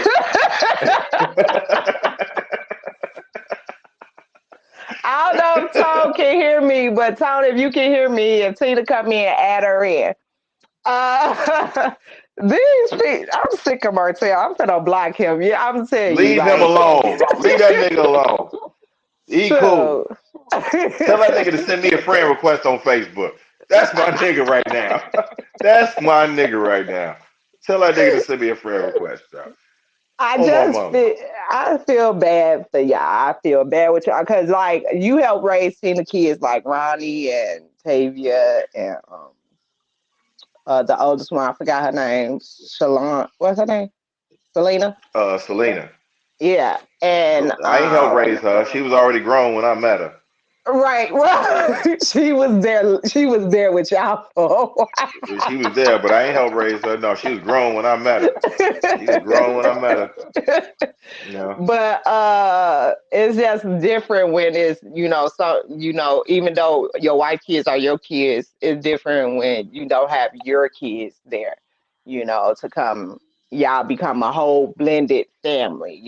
S4: I don't know if Tone can hear me, but Tone, if you can hear me, if Tina come in, add her in. Uh, these people, I'm sick of Martell. I'm gonna block him. Yeah, I'm telling you,
S5: Leave him
S4: like,
S5: alone. Leave that nigga alone. He cool.
S4: so.
S5: Tell that nigga to send me a friend request on Facebook. That's my nigga right now. That's my nigga right now. Tell that nigga to send me a friend request, Joe.
S4: I
S5: Oh my
S4: just
S5: mama.
S4: feel, I feel bad for y'all. I feel bad with y'all because, like, you help raise Tina kids like Ronnie and Tavia and the oldest one. I forgot her name. Shalon. What's her name? Selena.
S5: Selena.
S4: Yeah, and
S5: I ain't helped raise her. She was already grown when I met her.
S4: right. Well, she was there. She was there with y'all for
S5: She was there, but I ain't helped raise her. No, she was grown when I met her. She was
S4: a
S5: grown when I met her.
S4: while.
S5: You know.
S4: But it's just different when it's, so, even though your white kids are your kids, it's different when you don't have your kids there, to come, y'all become a whole blended family.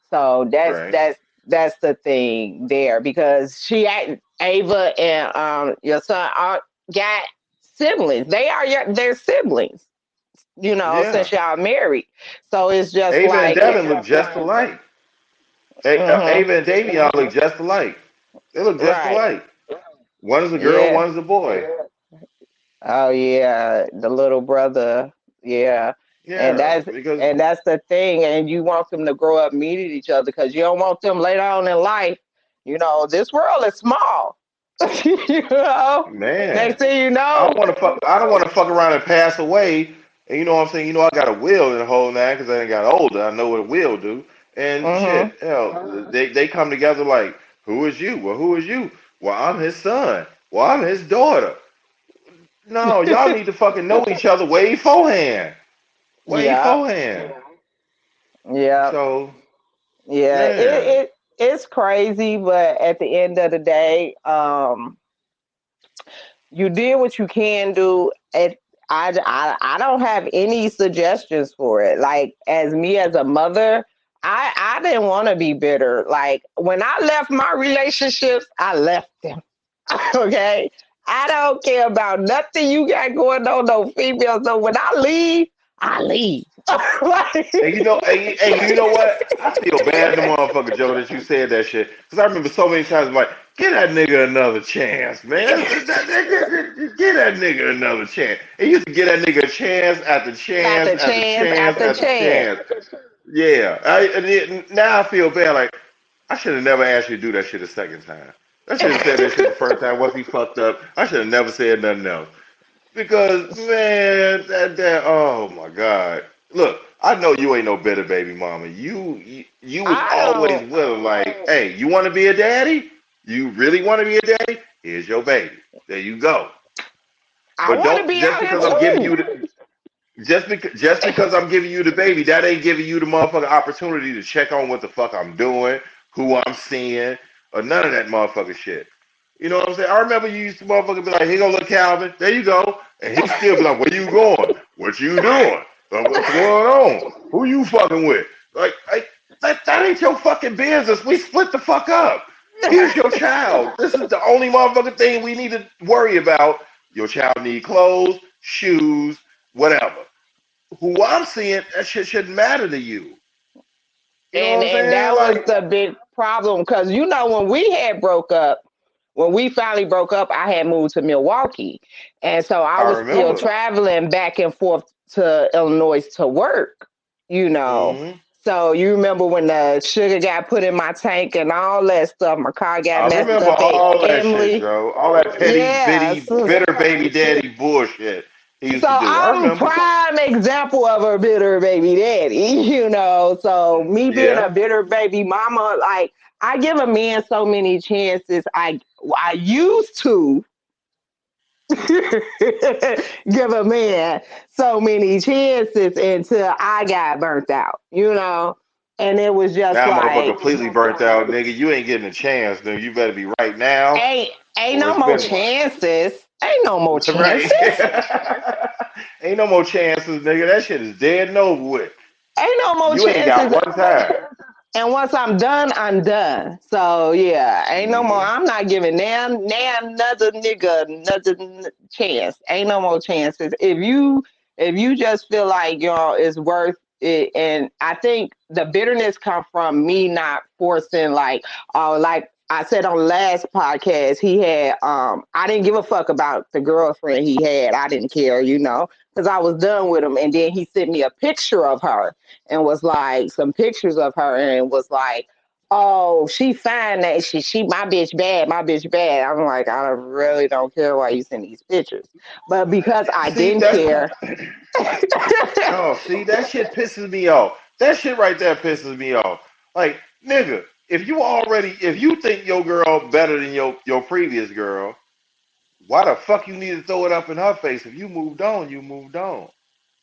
S4: So
S5: Right.
S4: that's the thing there, because Ava and your son got siblings. They're siblings,
S5: Yeah.
S4: since y'all married. So it's just
S5: Ava and
S4: like,
S5: Devin look just alike.
S4: hmm,
S5: Ava and Davion look just alike. They look just
S4: right.
S5: alike. One is a girl,
S4: Yeah.
S5: one is a boy.
S4: Oh yeah. The little brother. Yeah. And
S5: Yeah,
S4: that's
S5: because
S4: and that's the thing. And you want them to grow up meeting each other because you don't want them later on in life. This world is small. you know.
S5: man,
S4: Next thing you
S5: I
S4: know.
S5: don't want to fuck. I don't want to fuck around and pass away. And you know what I'm saying? I got a will in the whole nine because I ain't got older. I know what a will do. And
S4: Mm-hmm.
S5: shit, hell, they come together like, who is you? Well, who is you? Well, I'm his son. Well, I'm his daughter. No, y'all need to fucking know each other way beforehand. Way
S4: Yeah.
S5: beforehand.
S4: Yeah.
S5: So,
S4: Yeah.
S5: man,
S4: It's crazy, but at the end of the day, you did what you can do. I don't have any suggestions for it. Like as me as a mother, I didn't want to be bitter. Like when I left my relationships, I left them. Okay. I don't care about nothing you got going on, no females. So when I leave, I leave.
S5: and you know what? I feel bad, the motherfucker Joe, that you said that shit, because I remember so many times, I'm like, give that nigga another chance, man. Give that nigga another chance. And you used to give that nigga a chance after chance
S4: After
S5: after
S4: chance
S5: chance
S4: after
S5: after
S4: chance.
S5: chance. Yeah, now I feel bad. Like I should have never asked you to do that shit a second time. I should have said that shit the first time once he fucked up. I should have never said nothing else. Because man, that oh my God. Look, I know you ain't no bitter baby mama. You was
S4: I
S5: always
S4: don't.
S5: with him like, hey, you want to be a daddy? You really want to be a daddy? Here's your baby. There you go.
S4: I
S5: But
S4: want to
S5: don't
S4: be
S5: just
S4: out here
S5: because I'm giving
S4: too.
S5: you the just because I'm giving you the baby, that ain't giving you the motherfucking opportunity to check on what the fuck I'm doing, who I'm seeing, or none of that motherfucking shit. You know what I'm saying? I remember you used to motherfucker be like, here go little Calvin, there you go. And he still be like, where you going? What you doing? What's going on? Who you fucking with? Like that ain't your fucking business. We split the fuck up. Here's your child. This is the only motherfucking thing we need to worry about. Your child need clothes, shoes, whatever. Who I'm seeing, that shit shouldn't matter to you. You know what I'm
S4: And
S5: saying?
S4: that was
S5: Like,
S4: the big problem because when we had broke up, when we finally broke up, I had moved to Milwaukee, and so I
S5: I
S4: was still
S5: remember.
S4: traveling back and forth to Illinois to work. You know,
S5: Hmm.
S4: so you remember when the sugar got put in my tank and all that stuff. My car got
S5: I
S4: messed
S5: remember
S4: up at
S5: all that shit,
S4: Emily.
S5: Joe. All that petty,
S4: Yeah,
S5: bitty, bitter baby daddy bullshit he used
S4: so
S5: to do. I
S4: I'm a
S5: remember.
S4: prime example of a bitter baby daddy, So me being a
S5: Yeah.
S4: bitter baby mama, like I give a man so many chances. I used to give a man so many chances until I got burnt out. And it was just
S5: Now, motherfucker,
S4: like
S5: completely burnt out, nigga. You ain't getting a chance, nigga. You better be right now,
S4: ain't ain't
S5: or
S4: no
S5: it's
S4: more
S5: been right.
S4: chances. Ain't no more
S5: Right.
S4: chances.
S5: Ain't no more chances, nigga. That shit is dead and over with.
S4: Ain't no more
S5: You ain't got
S4: chances.
S5: one time.
S4: And once I'm done, I'm done. So yeah, ain't no more.
S5: Hmm.
S4: I'm not giving now another nigga another chance. Ain't no more chances. If you just feel like it's worth it, and I think the bitterness come from me not forcing like I said on the last podcast, he had I didn't give a fuck about the girlfriend he had. I didn't care, because I was done with him. And then he sent me a picture of her and was like some pictures of her and was like, oh, she fine that she my bitch bad. I'm like, I really don't care why you send these pictures. But because I
S5: See,
S4: didn't
S5: that's
S4: care.
S5: oh, see, that shit pisses me off. That shit right there pisses me off. Like, nigga, if you think your girl better than your previous girl, why the fuck you need to throw it up in her face? If you moved on, you moved on.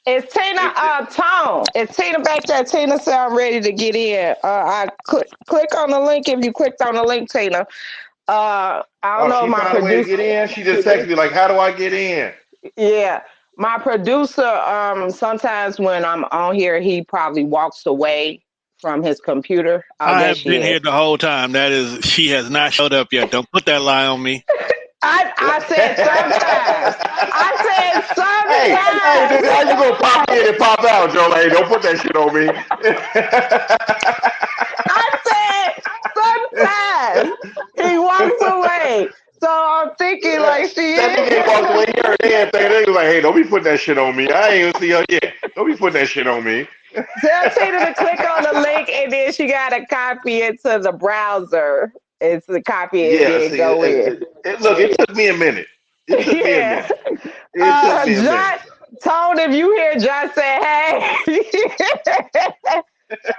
S4: It's Tina
S5: If
S4: Tone. It's Tina back there. Tina said I'm ready to get in. I click on the link if you clicked on the link, Tina. I don't
S5: oh,
S4: know if
S5: she
S4: my
S5: found a way to
S4: producer.
S5: get in, she just texted me like, how do I get in?
S4: Yeah. My producer, sometimes when I'm on here, he probably walks away from his computer. Oh,
S7: I
S4: there
S7: have
S4: she
S7: been
S4: is.
S7: here the whole time. That is, she has not showed up yet. Don't put that lie on me.
S4: I said sometimes. I
S5: Hey,
S4: said
S5: nigga, how you gonna pop in and pop out, Joe? Hey, don't put that shit on me.
S4: I said sometimes he walks away. So I'm thinking like she
S5: That nigga ain't walked
S4: is.
S5: away here and everything. They was like, hey, don't be putting that shit on me. I ain't even see her yet. Don't be putting that shit on me.
S4: Tell Tina to click on the link and then she got to copy it to the browser. It's the copy and
S5: Yeah,
S4: then
S5: see,
S4: go in.
S5: look, it took me a minute. It took me a
S4: Yeah.
S5: minute. It took me a
S4: John,
S5: minute.
S4: Tone, if you hear John say, hey.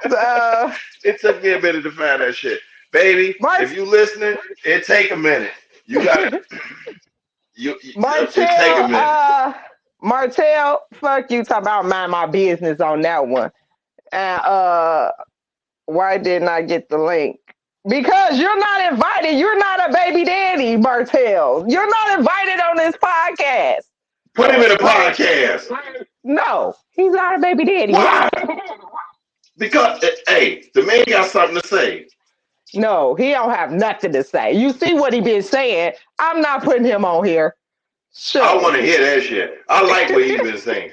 S4: Uh,
S5: It took me a minute to find that shit. Baby,
S4: Mart-
S5: if you listening, it take a minute. You got it take a
S4: Martell,
S5: minute.
S4: Martell, fuck you talking about mind my business on that one. And why didn't I get the link? Because you're not invited. You're not a baby daddy, Martell. You're not invited on this podcast.
S5: Put him in a
S4: Like,
S5: podcast.
S4: no, he's not a baby daddy.
S5: Why? Because hey, the man got something to say.
S4: No, he don't have nothing to say. You see what he been saying? I'm not putting him on here.
S5: I
S4: Sure.
S5: want to hear that shit. I like what he been saying.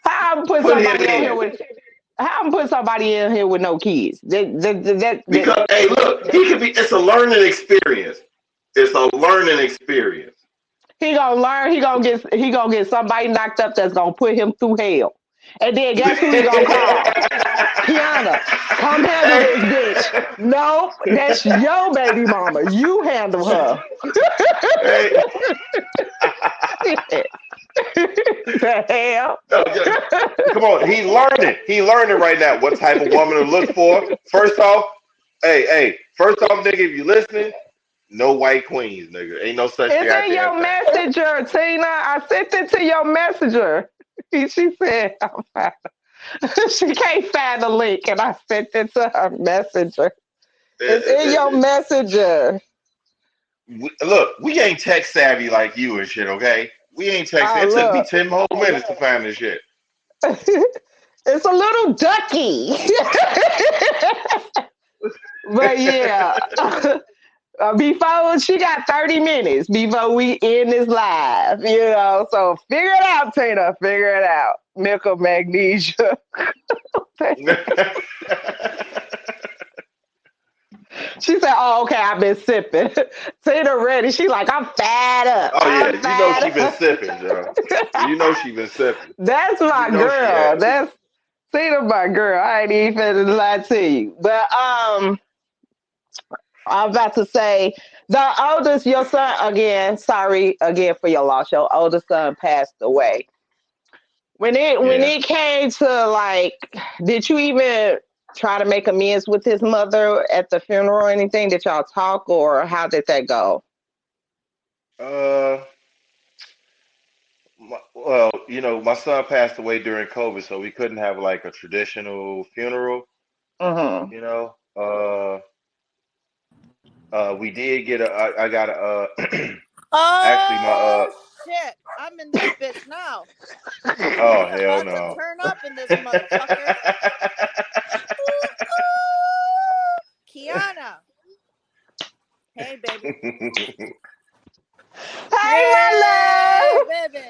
S4: How I'm put
S5: Put him
S4: somebody on here
S5: in.
S4: with how I'm put somebody in here with no kids?
S5: Because hey, look, he could be. It's a learning experience. It's a learning experience.
S4: he gonna learn. He gonna get somebody knocked up that's gonna put him through hell. And then guess who he gonna call? Kiana, come handle
S5: Hey,
S4: this bitch. No, that's your baby mama. You handle her.
S5: hey.
S4: The hell?
S5: Come on, he learning. He learning right now what type of woman to look for. First off, first off, nigga, if you listening, no white queens, nigga. Ain't no such
S4: It's in your
S5: goddamn thing.
S4: messenger, Tina. I sent it to your messenger. She said, she can't find the link, and I sent it to her messenger. It's in your messenger.
S5: Look, we ain't tech savvy like you and shit, okay? We ain't tech savvy. It took me
S4: Look,
S5: 10 whole minutes to find this shit.
S4: it's a little ducky. But yeah. Before she got 30 minutes before we end this live, So figure it out, Tina. Figure it out. Milk of magnesia. She said, "Oh, okay, I've been sipping." Tina ready. She like, "I'm fat up.
S5: Oh yeah,
S4: I'm
S5: you know
S4: fat
S5: she been
S4: up."
S5: sipping, Joe. You know she been sipping.
S4: That's
S5: You
S4: my
S5: know she
S4: girl.
S5: had to.
S4: That's Tina, my girl. I ain't even finna lie to you. But I'm about to say the oldest, your son again. Sorry again for your loss. Your oldest son passed away. When
S5: Yeah.
S4: it came to like, did you even try to make amends with his mother at the funeral or anything? Did y'all talk or how did that go?
S5: Uh, well, my son passed away during COVID, so we couldn't have like a traditional funeral.
S4: Mm-hmm.
S5: You know. We did get I got a. Actually, my
S8: Oh shit! I'm in this bitch now.
S5: Oh
S8: We
S5: hell
S8: about to
S5: no.
S8: turn up in this motherfucker. Ooh, ooh. Kiana. Hey baby.
S4: Hey,
S8: Hey
S4: my love.
S8: baby.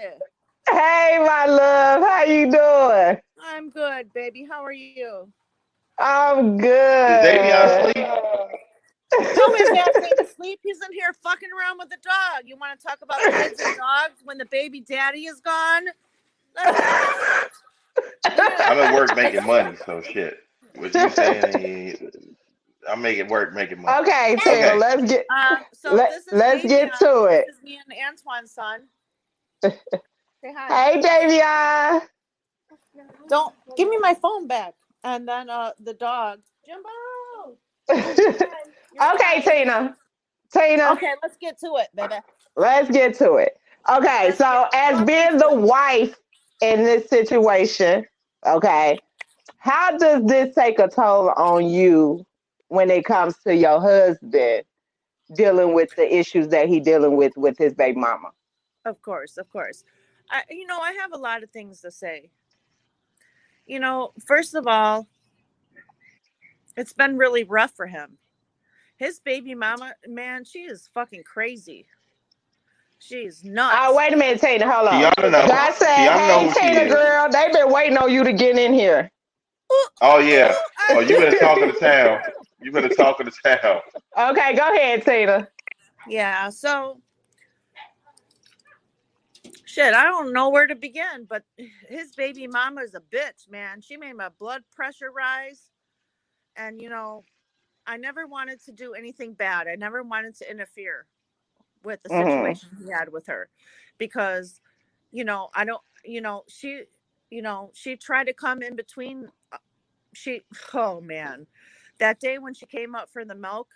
S4: Hey, my love. How you doing?
S8: I'm good, baby. How are you?
S4: I'm
S5: Is Davion
S4: good.
S5: asleep?
S8: No, his ass ain't asleep. He's in here fucking around with the dog. You want to talk about kids and dogs when the baby daddy is gone? Let's do it.
S5: I'm at work
S8: Let's
S5: making money, so shit. What you saying? I'm making work making money.
S4: Okay, Tina,
S5: Okay.
S8: So this is
S4: let's get
S8: Davion.
S4: to
S8: This
S4: it.
S8: is me and Antoine's son. Say hi.
S4: Hey, Davion.
S8: Don't give me my phone back. And then the dog. Jimbo. You're
S4: Okay,
S8: fine.
S4: Tina. Tina,
S8: Okay, let's get to it, baby.
S4: let's get to it. Okay,
S8: Let's get
S4: so as
S8: fucking
S4: being
S8: to
S4: the
S8: it.
S4: wife in this situation, okay, how does this take a toll on you when it comes to your husband dealing with the issues that he dealing with his baby mama?
S8: Of course, of course. I have a lot of things to say. First of all, it's been really rough for him. His baby mama, man, she is fucking crazy. She's
S4: Oh,
S8: nuts.
S4: wait a minute, Tina, hold on.
S5: Kiana know.
S4: I said,
S5: Kiana know
S4: hey,
S5: who she
S4: Tina,
S5: is.
S4: girl, they been waiting on you to get in here.
S8: Ooh,
S5: Oh
S8: ooh,
S5: yeah.
S8: ooh,
S5: Oh,
S8: I'm
S5: you been
S8: here.
S5: talking to town. You been talking to town.
S4: Okay, go ahead, Tina.
S8: Yeah, so shit, I don't know where to begin, but his baby mama is a bitch, man. She made my blood pressure rise. And, I never wanted to do anything bad. I never wanted to interfere with the
S4: Mm-hmm.
S8: situation he had with her because, I don't, she, she tried to come in between. Oh man, that day when she came up for the milk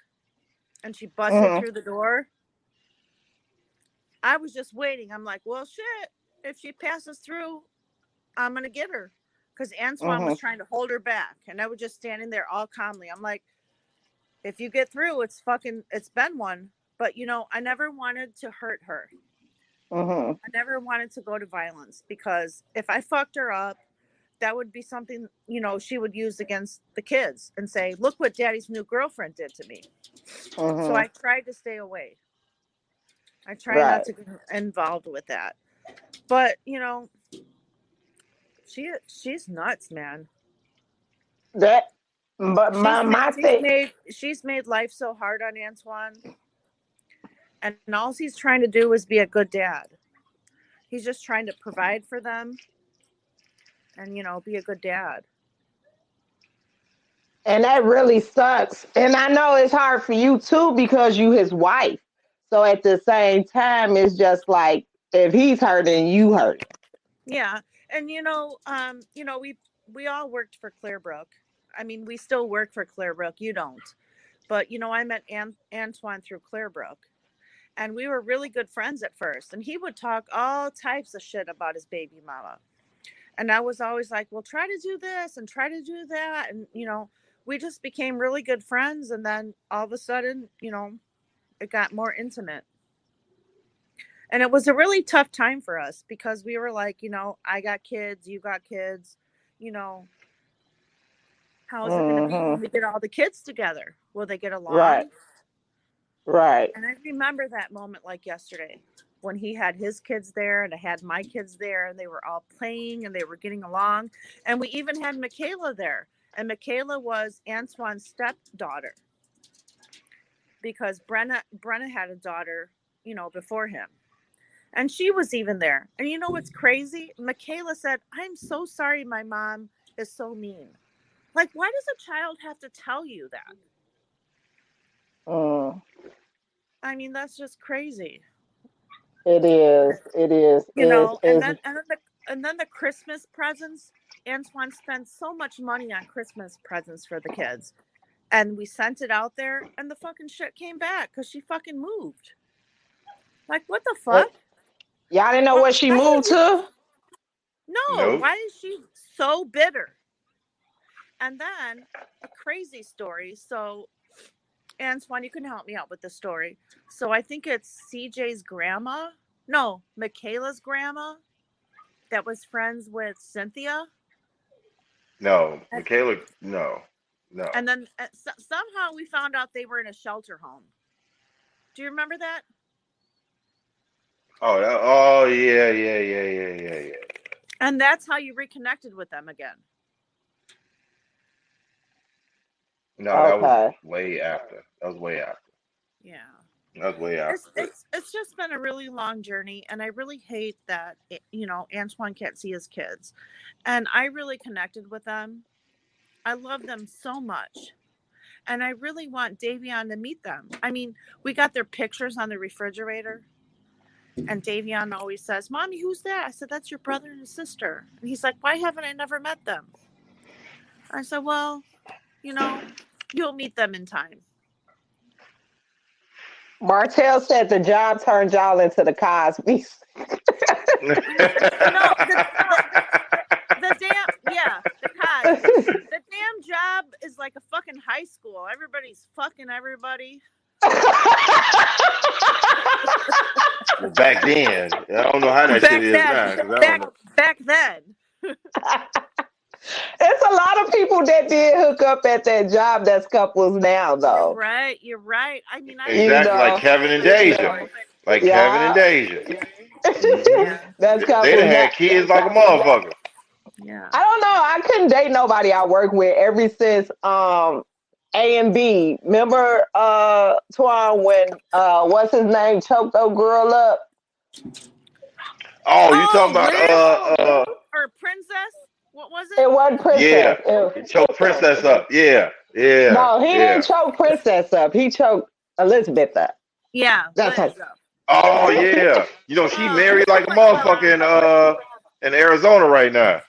S8: and she busted
S4: Mhm.
S8: through the door, I was just waiting. I'm like, well, shit, if she passes through, I'm going to get her. Because Antoine was
S4: Mhm.
S8: trying to hold her back. And I was just standing there all calmly. I'm like, if you get through, it's been one. But, I never wanted to hurt her.
S4: Mhm.
S8: I never wanted to go to violence because if I fucked her up, that would be something, she would use against the kids and say, look what daddy's new girlfriend did to me. So I
S4: Mhm.
S8: tried to stay away. I try not
S4: Right.
S8: to get involved with that. But, she's nuts, man.
S4: That. But
S8: She's
S4: my thing.
S8: she's made life so hard on Antoine, and all he's trying to do is be a good dad. He's just trying to provide for them and be a good dad.
S4: And that really sucks. And I know it's hard for you too because you his wife. So at the same time, it's just like if he's hurting, you hurt.
S8: Yeah, and we all worked for Clearbrook. I mean, we still work for Clearbrook. You don't, but I met Antoine through Clearbrook, and we were really good friends at first. And he would talk all types of shit about his baby mama. And I was always like, well, try to do this and try to do that. And, we just became really good friends. And then all of a sudden, it got more intimate. And it was a really tough time for us because we were like, I got kids, you got kids, you know, how is it going to be when
S4: Mhm.
S8: we get all the kids together? Will they get
S4: Right.
S8: along?
S4: Right.
S8: And I remember that moment like yesterday when he had his kids there and I had my kids there and they were all playing and they were getting along. And we even had Michaela there. And Michaela was Antoine's stepdaughter because Brenna had a daughter, before him. And she was even there. And you know what's crazy? Michaela said, I'm so sorry my mom is so mean. Like, why does a child have to tell you that?
S4: Mm.
S8: I mean, that's just crazy.
S4: It is. It is.
S8: And
S4: Is.
S8: then the Christmas presents. Antoine spent so much money on Christmas presents for the kids. And we sent it out there and the fucking shit came back because she fucking moved. Like, what the fuck?
S4: Y'all didn't know
S8: Why
S4: where she
S8: are
S4: moved
S8: you?
S4: to?
S8: No,
S5: Nope.
S8: why is she so bitter? And then a crazy story. So, Antoine, you can help me out with the story. So I think it's CJ's grandma. No, Michaela's grandma that was friends with Cynthia.
S5: No,
S8: And,
S5: Michaela. No, no.
S8: and then somehow we found out they were in a shelter home. Do you remember that?
S5: Oh, oh yeah, yeah, yeah, yeah, yeah, yeah.
S8: And that's how you reconnected with them again.
S5: No, that was
S4: Okay.
S5: way after. That was way after.
S8: Yeah.
S5: That was way after.
S8: It's
S5: But
S8: it's it's just been a really long journey, and I really hate that Antoine can't see his kids, and I really connected with them. I love them so much, and I really want Davion to meet them. I mean, we got their pictures on the refrigerator, and Davion always says, "Mommy, who's that?" I said, "That's your brother and sister." And he's like, "Why haven't I never met them?" I said, "Well, you'll meet them in time."
S4: Martell said the job turned y'all into the Cosbys.
S8: No, the damn the Cosby's. The damn job is like a fucking high school. Everybody's fucking everybody.
S5: well, back then, I don't know how that shit
S8: Back
S5: is
S8: then,
S5: now, because I don't
S8: back
S5: know.
S8: back then.
S4: It's a lot of people that did hook up at that job that's couples now,
S8: You're
S4: though.
S8: right. You're right. I mean, I
S4: You
S5: Exactly like
S8: remember.
S4: know,
S5: Kevin and
S4: yeah,
S5: Deja. Like Kevin and
S4: yeah.
S5: Deja. Hmm.
S8: Yeah,
S4: That's
S5: They done
S4: couples now.
S5: had kids like a motherfucker.
S8: yeah.
S4: I don't know. I couldn't date nobody I work with ever since A and B. Remember Twan when what's his name choked old girl up?
S5: Oh, you talking
S8: Oh,
S5: about
S8: Liz or Princess? What was it?
S4: It wasn't
S5: yeah.
S4: Princess.
S5: He choked Princess up. Yeah, yeah,
S4: No, he didn't
S5: yeah.
S4: choke Princess up. He choked Elizabeth up.
S8: Yeah,
S4: That's
S8: Liz.
S4: her.
S5: Oh yeah. You know she
S8: Oh,
S5: married like a motherfucker in Arizona right now.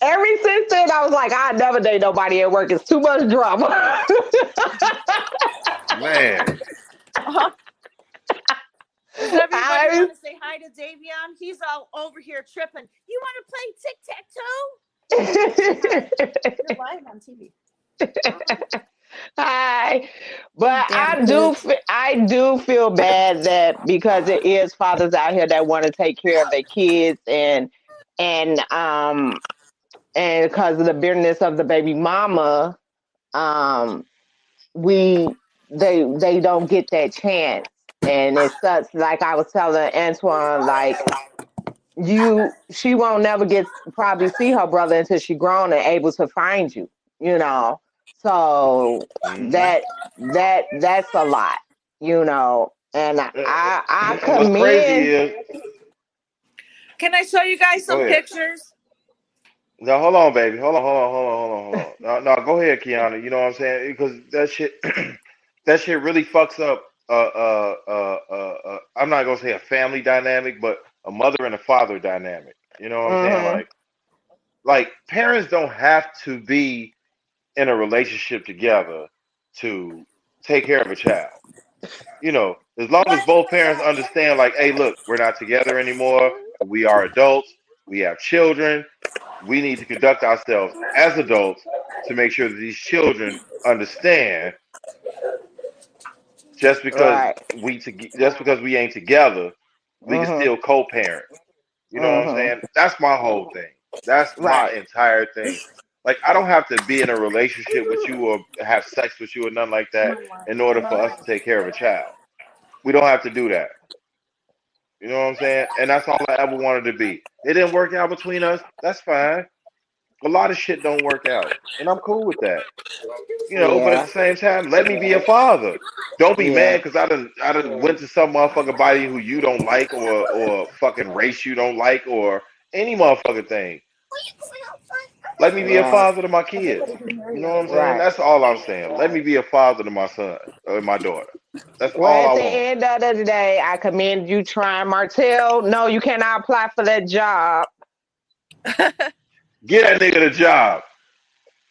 S4: Ever since then, I was like, I never date nobody at work. It's too much drama.
S5: Man,
S8: Uh-huh. Does everybody
S4: I,
S8: want to say hi to Davion? He's all over here tripping. You want to play tic tac toe? You're live on TV.
S4: Hi,
S8: You
S4: but
S8: damn bitch.
S4: I do feel bad that because it is fathers out here that want to take care of their kids and and because of the bitterness of the baby mama, um, we they don't get that chance, and it sucks. Like I was telling Antoine, like she won't never get probably see her brother until she grown and able to find you, you know. So
S5: hmm
S4: that's a lot, you know. And I
S5: what's crazy
S4: commend.
S5: is,
S8: Can I show you guys
S5: go
S8: some
S5: ahead.
S8: pictures?
S5: No, hold on, baby. Hold on. No, no, go ahead, Kiana. You know what I'm saying? Because that shit, that shit really fucks up. I'm not gonna say a family dynamic, but a mother and a father dynamic. You know what I'm saying?
S4: Mhm.
S5: Like parents don't have to be in a relationship together to take care of a child. You know, as long as
S8: What?
S5: both parents understand, like, hey, look, we're not together anymore. We are adults. We have children. We need to conduct ourselves as adults to make sure that these children understand
S4: Right.
S5: just because we ain't together, we can
S4: Mhm.
S5: still co-parent. You know what I'm
S4: Mhm.
S5: saying? That's my whole thing. That's my
S4: Right.
S5: entire thing. Like I don't have to be in a relationship with you or have sex with you or nothing like that in order for us to take care of a child. We don't have to do that. You know what I'm saying? And that's all I ever wanted to be. It didn't work out between us. That's fine. A lot of shit don't work out, and I'm cool with that. You know, but at
S4: Yeah.
S5: the same time, let me be a father. Don't be
S4: Yeah.
S5: mad because I done went to some motherfucking body who you don't like or fucking race you don't like or any motherfucking thing. Let me be a
S4: Right.
S5: father to my kids. You know what I'm saying?
S4: Right.
S5: That's all I'm saying. Let me be a father to my son or my daughter. That's all
S4: Well,
S5: I
S4: at the
S5: want.
S4: end of the day, I commend you trying, Martell. No, you cannot apply for that job.
S5: Get that nigga the job.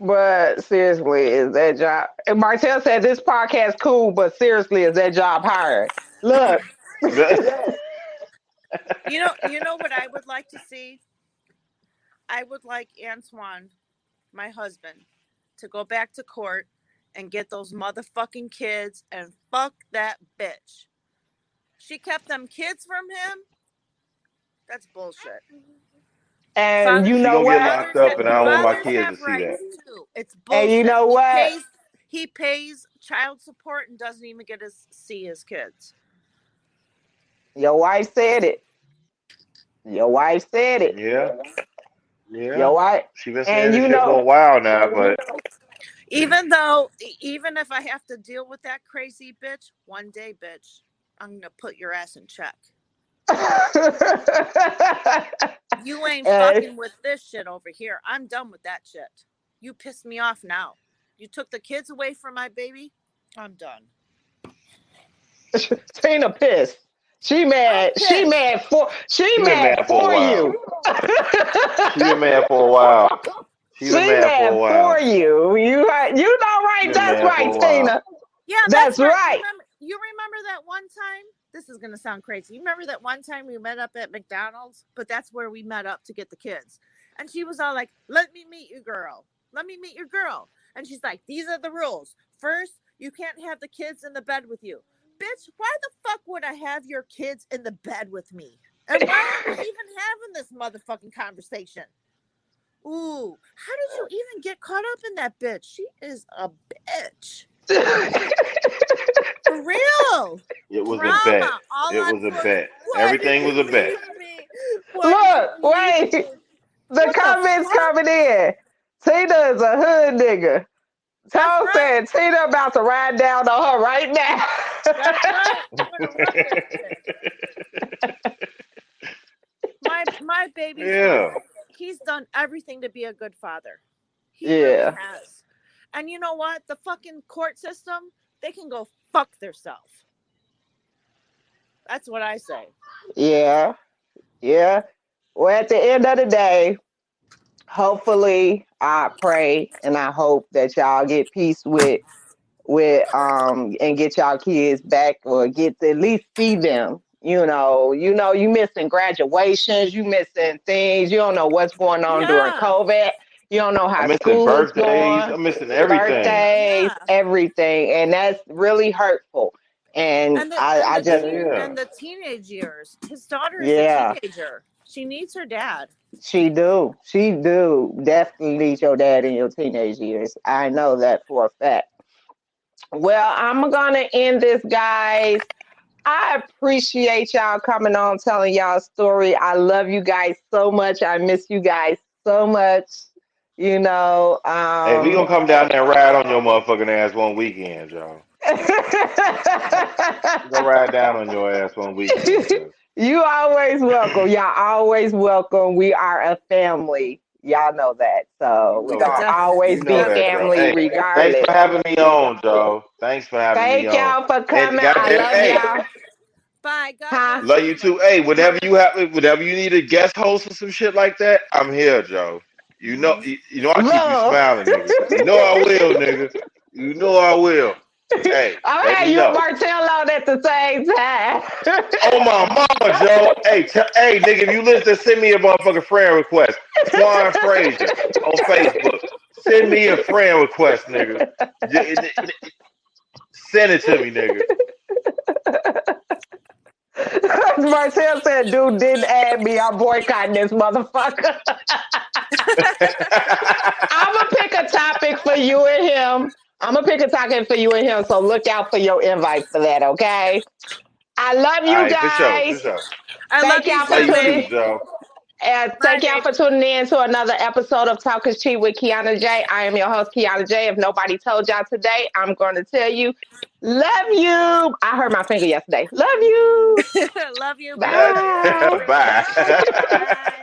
S4: But seriously, is that job? And Martell said this podcast cool, but seriously, is that job hired? Look,
S8: You know what I would like to see? I would like Antoine, my husband, to go back to court and get those motherfucking kids and fuck that bitch. She kept them kids from him. That's bullshit.
S4: and you
S8: Fathers,
S5: She
S4: know
S5: gonna get
S4: what?
S5: locked up, and I don't want my
S8: fathers
S5: kids to
S8: have
S5: see that.
S8: rights too. It's
S4: And you
S8: bullshit.
S4: know
S8: He
S4: what?
S8: pays. He pays child support and doesn't even get to see his kids.
S4: Your wife said it. Your wife said it.
S5: Yeah, yeah.
S4: Your wife.
S5: She been saying
S4: And
S5: this
S4: you
S5: shit for
S4: know,
S5: a while now, but
S8: Even if I have to deal with that crazy bitch, one day, bitch, I'm gonna put your ass in check. You ain't
S4: and
S8: fucking with this shit over here. I'm done with that shit. You pissed me off now. You took the kids away from my baby. I'm done.
S4: Tina pissed. She
S8: I'm
S4: mad. She
S8: pissed.
S4: mad for. She
S5: she been
S4: mad
S5: mad for a
S4: for
S5: while.
S4: you.
S5: She been mad for a while. She been
S4: She
S5: mad for a
S4: mad for
S5: while.
S4: you. You know
S5: She
S4: right.
S5: been
S4: That's
S5: mad
S4: right,
S5: for a while.
S4: Tina.
S8: Yeah, that's
S4: That's
S8: right.
S4: right.
S8: You remember that one time? This is gonna sound crazy. You remember that one time we met up at McDonald's? But that's where we met up to get the kids. And she was all like, "Let me meet you, girl. Let me meet your girl." And she's like, "These are the rules. First, you can't have the kids in the bed with you." Bitch, why the fuck would I have your kids in the bed with me? And why are we even having this motherfucking conversation? Ooh, how did you even get caught up in that bitch? She is a bitch. For real.
S5: It was a bet.
S8: Drama. All
S5: It
S8: on
S5: was a
S8: post.
S5: bet.
S8: Why did
S5: Everything was
S8: you
S5: a bet.
S8: leave me? Why did you
S4: Look,
S8: leave
S4: wait.
S8: me?
S4: The
S8: What the
S4: comments
S8: fuck?
S4: coming in. Tina is a hood nigga.
S8: That's
S4: Tom
S8: right.
S4: said Tina about to ride down on her right now.
S8: That's right. I'm gonna run this bitch. My baby's done.
S5: Yeah.
S8: He's done everything to be a good father. He really
S4: Yeah,
S8: has. And you know what? The fucking court system, they can go fuck themselves. That's what I say.
S4: yeah, yeah. Well, at the end of the day, hopefully, I pray and I hope that y'all get peace with and get y'all kids back or get to at least see them. You missing graduations, you missing things, you don't know what's going on during
S8: Yeah.
S4: COVID, you don't know
S5: I'm
S4: how
S5: missing
S4: school is
S5: birthdays.
S4: going,
S5: I'm missing everything.
S4: birthdays,
S8: Yeah.
S4: everything, and that's really hurtful. And
S8: And
S4: I just,
S8: the teenage years. His daughter is a
S4: yeah,
S8: teenager. She needs her dad.
S4: she do definitely need your dad in your teenage years. I know that for a fact. Well, I'm gonna end this, guys. I appreciate y'all coming on, telling y'all story. I love you guys so much. I miss you guys so much. You know,
S5: Hey, we gonna come down there and ride on your motherfucking ass one weekend, y'all. We gonna ride down on your ass one weekend, cuz.
S4: you always welcome. Y'all always welcome. We are a family. Y'all know that.
S5: You
S4: So we're
S5: know
S4: gonna
S5: that. You
S4: always be
S5: know that, Joe.
S4: family
S5: Hey, thanks
S4: regardless.
S5: for having me on, Joe. Thanks for having me
S4: Thank
S5: on.
S4: y'all for
S5: And
S4: coming. I
S5: goddamn,
S4: love
S5: hey,
S4: y'all.
S8: Bye. God
S4: Huh?
S8: bless
S5: love
S8: you,
S5: you
S8: my
S5: too. Hey,
S8: friend.
S5: whatever you need a guest host or some shit like that, I'm here, Joe.
S8: Hmm.
S5: You know I keep you
S4: Love.
S5: smiling, nigga. You know I will, nigga. You know I will. Hey,
S4: I'm
S5: let
S4: had
S5: me
S4: you and
S5: know.
S4: Martell on at the same time.
S5: Oh my mama, Joe. Hey, hey, nigga, if you listen, send me a motherfucking friend request. Twan Frazier on Facebook. Send me a friend request, nigga. Send it to me, nigga.
S4: Martell said, dude didn't add me. I'm boycotting this motherfucker. I'm going to pick a topic for you and him. I'm going to pick a topic for you and him. So look out for your invite for that, okay? I love
S5: All
S4: you
S5: right, for sure,
S4: guys.
S5: for sure.
S8: I love
S4: Thank
S8: you
S4: y'all
S5: Love
S4: for
S8: too,
S5: you
S4: tuning.
S5: too,
S8: baby.
S5: Joe.
S8: Bye,
S4: Thank y'all
S8: baby.
S4: for tuning in to another episode of Talk is Cheap with Kiana J. I am your host, Kiana J. If nobody told y'all today, I'm going to tell you, love you. I hurt my finger yesterday. Love you.
S8: Love you. Bye.
S4: Bye.
S5: Bye.
S8: Bye.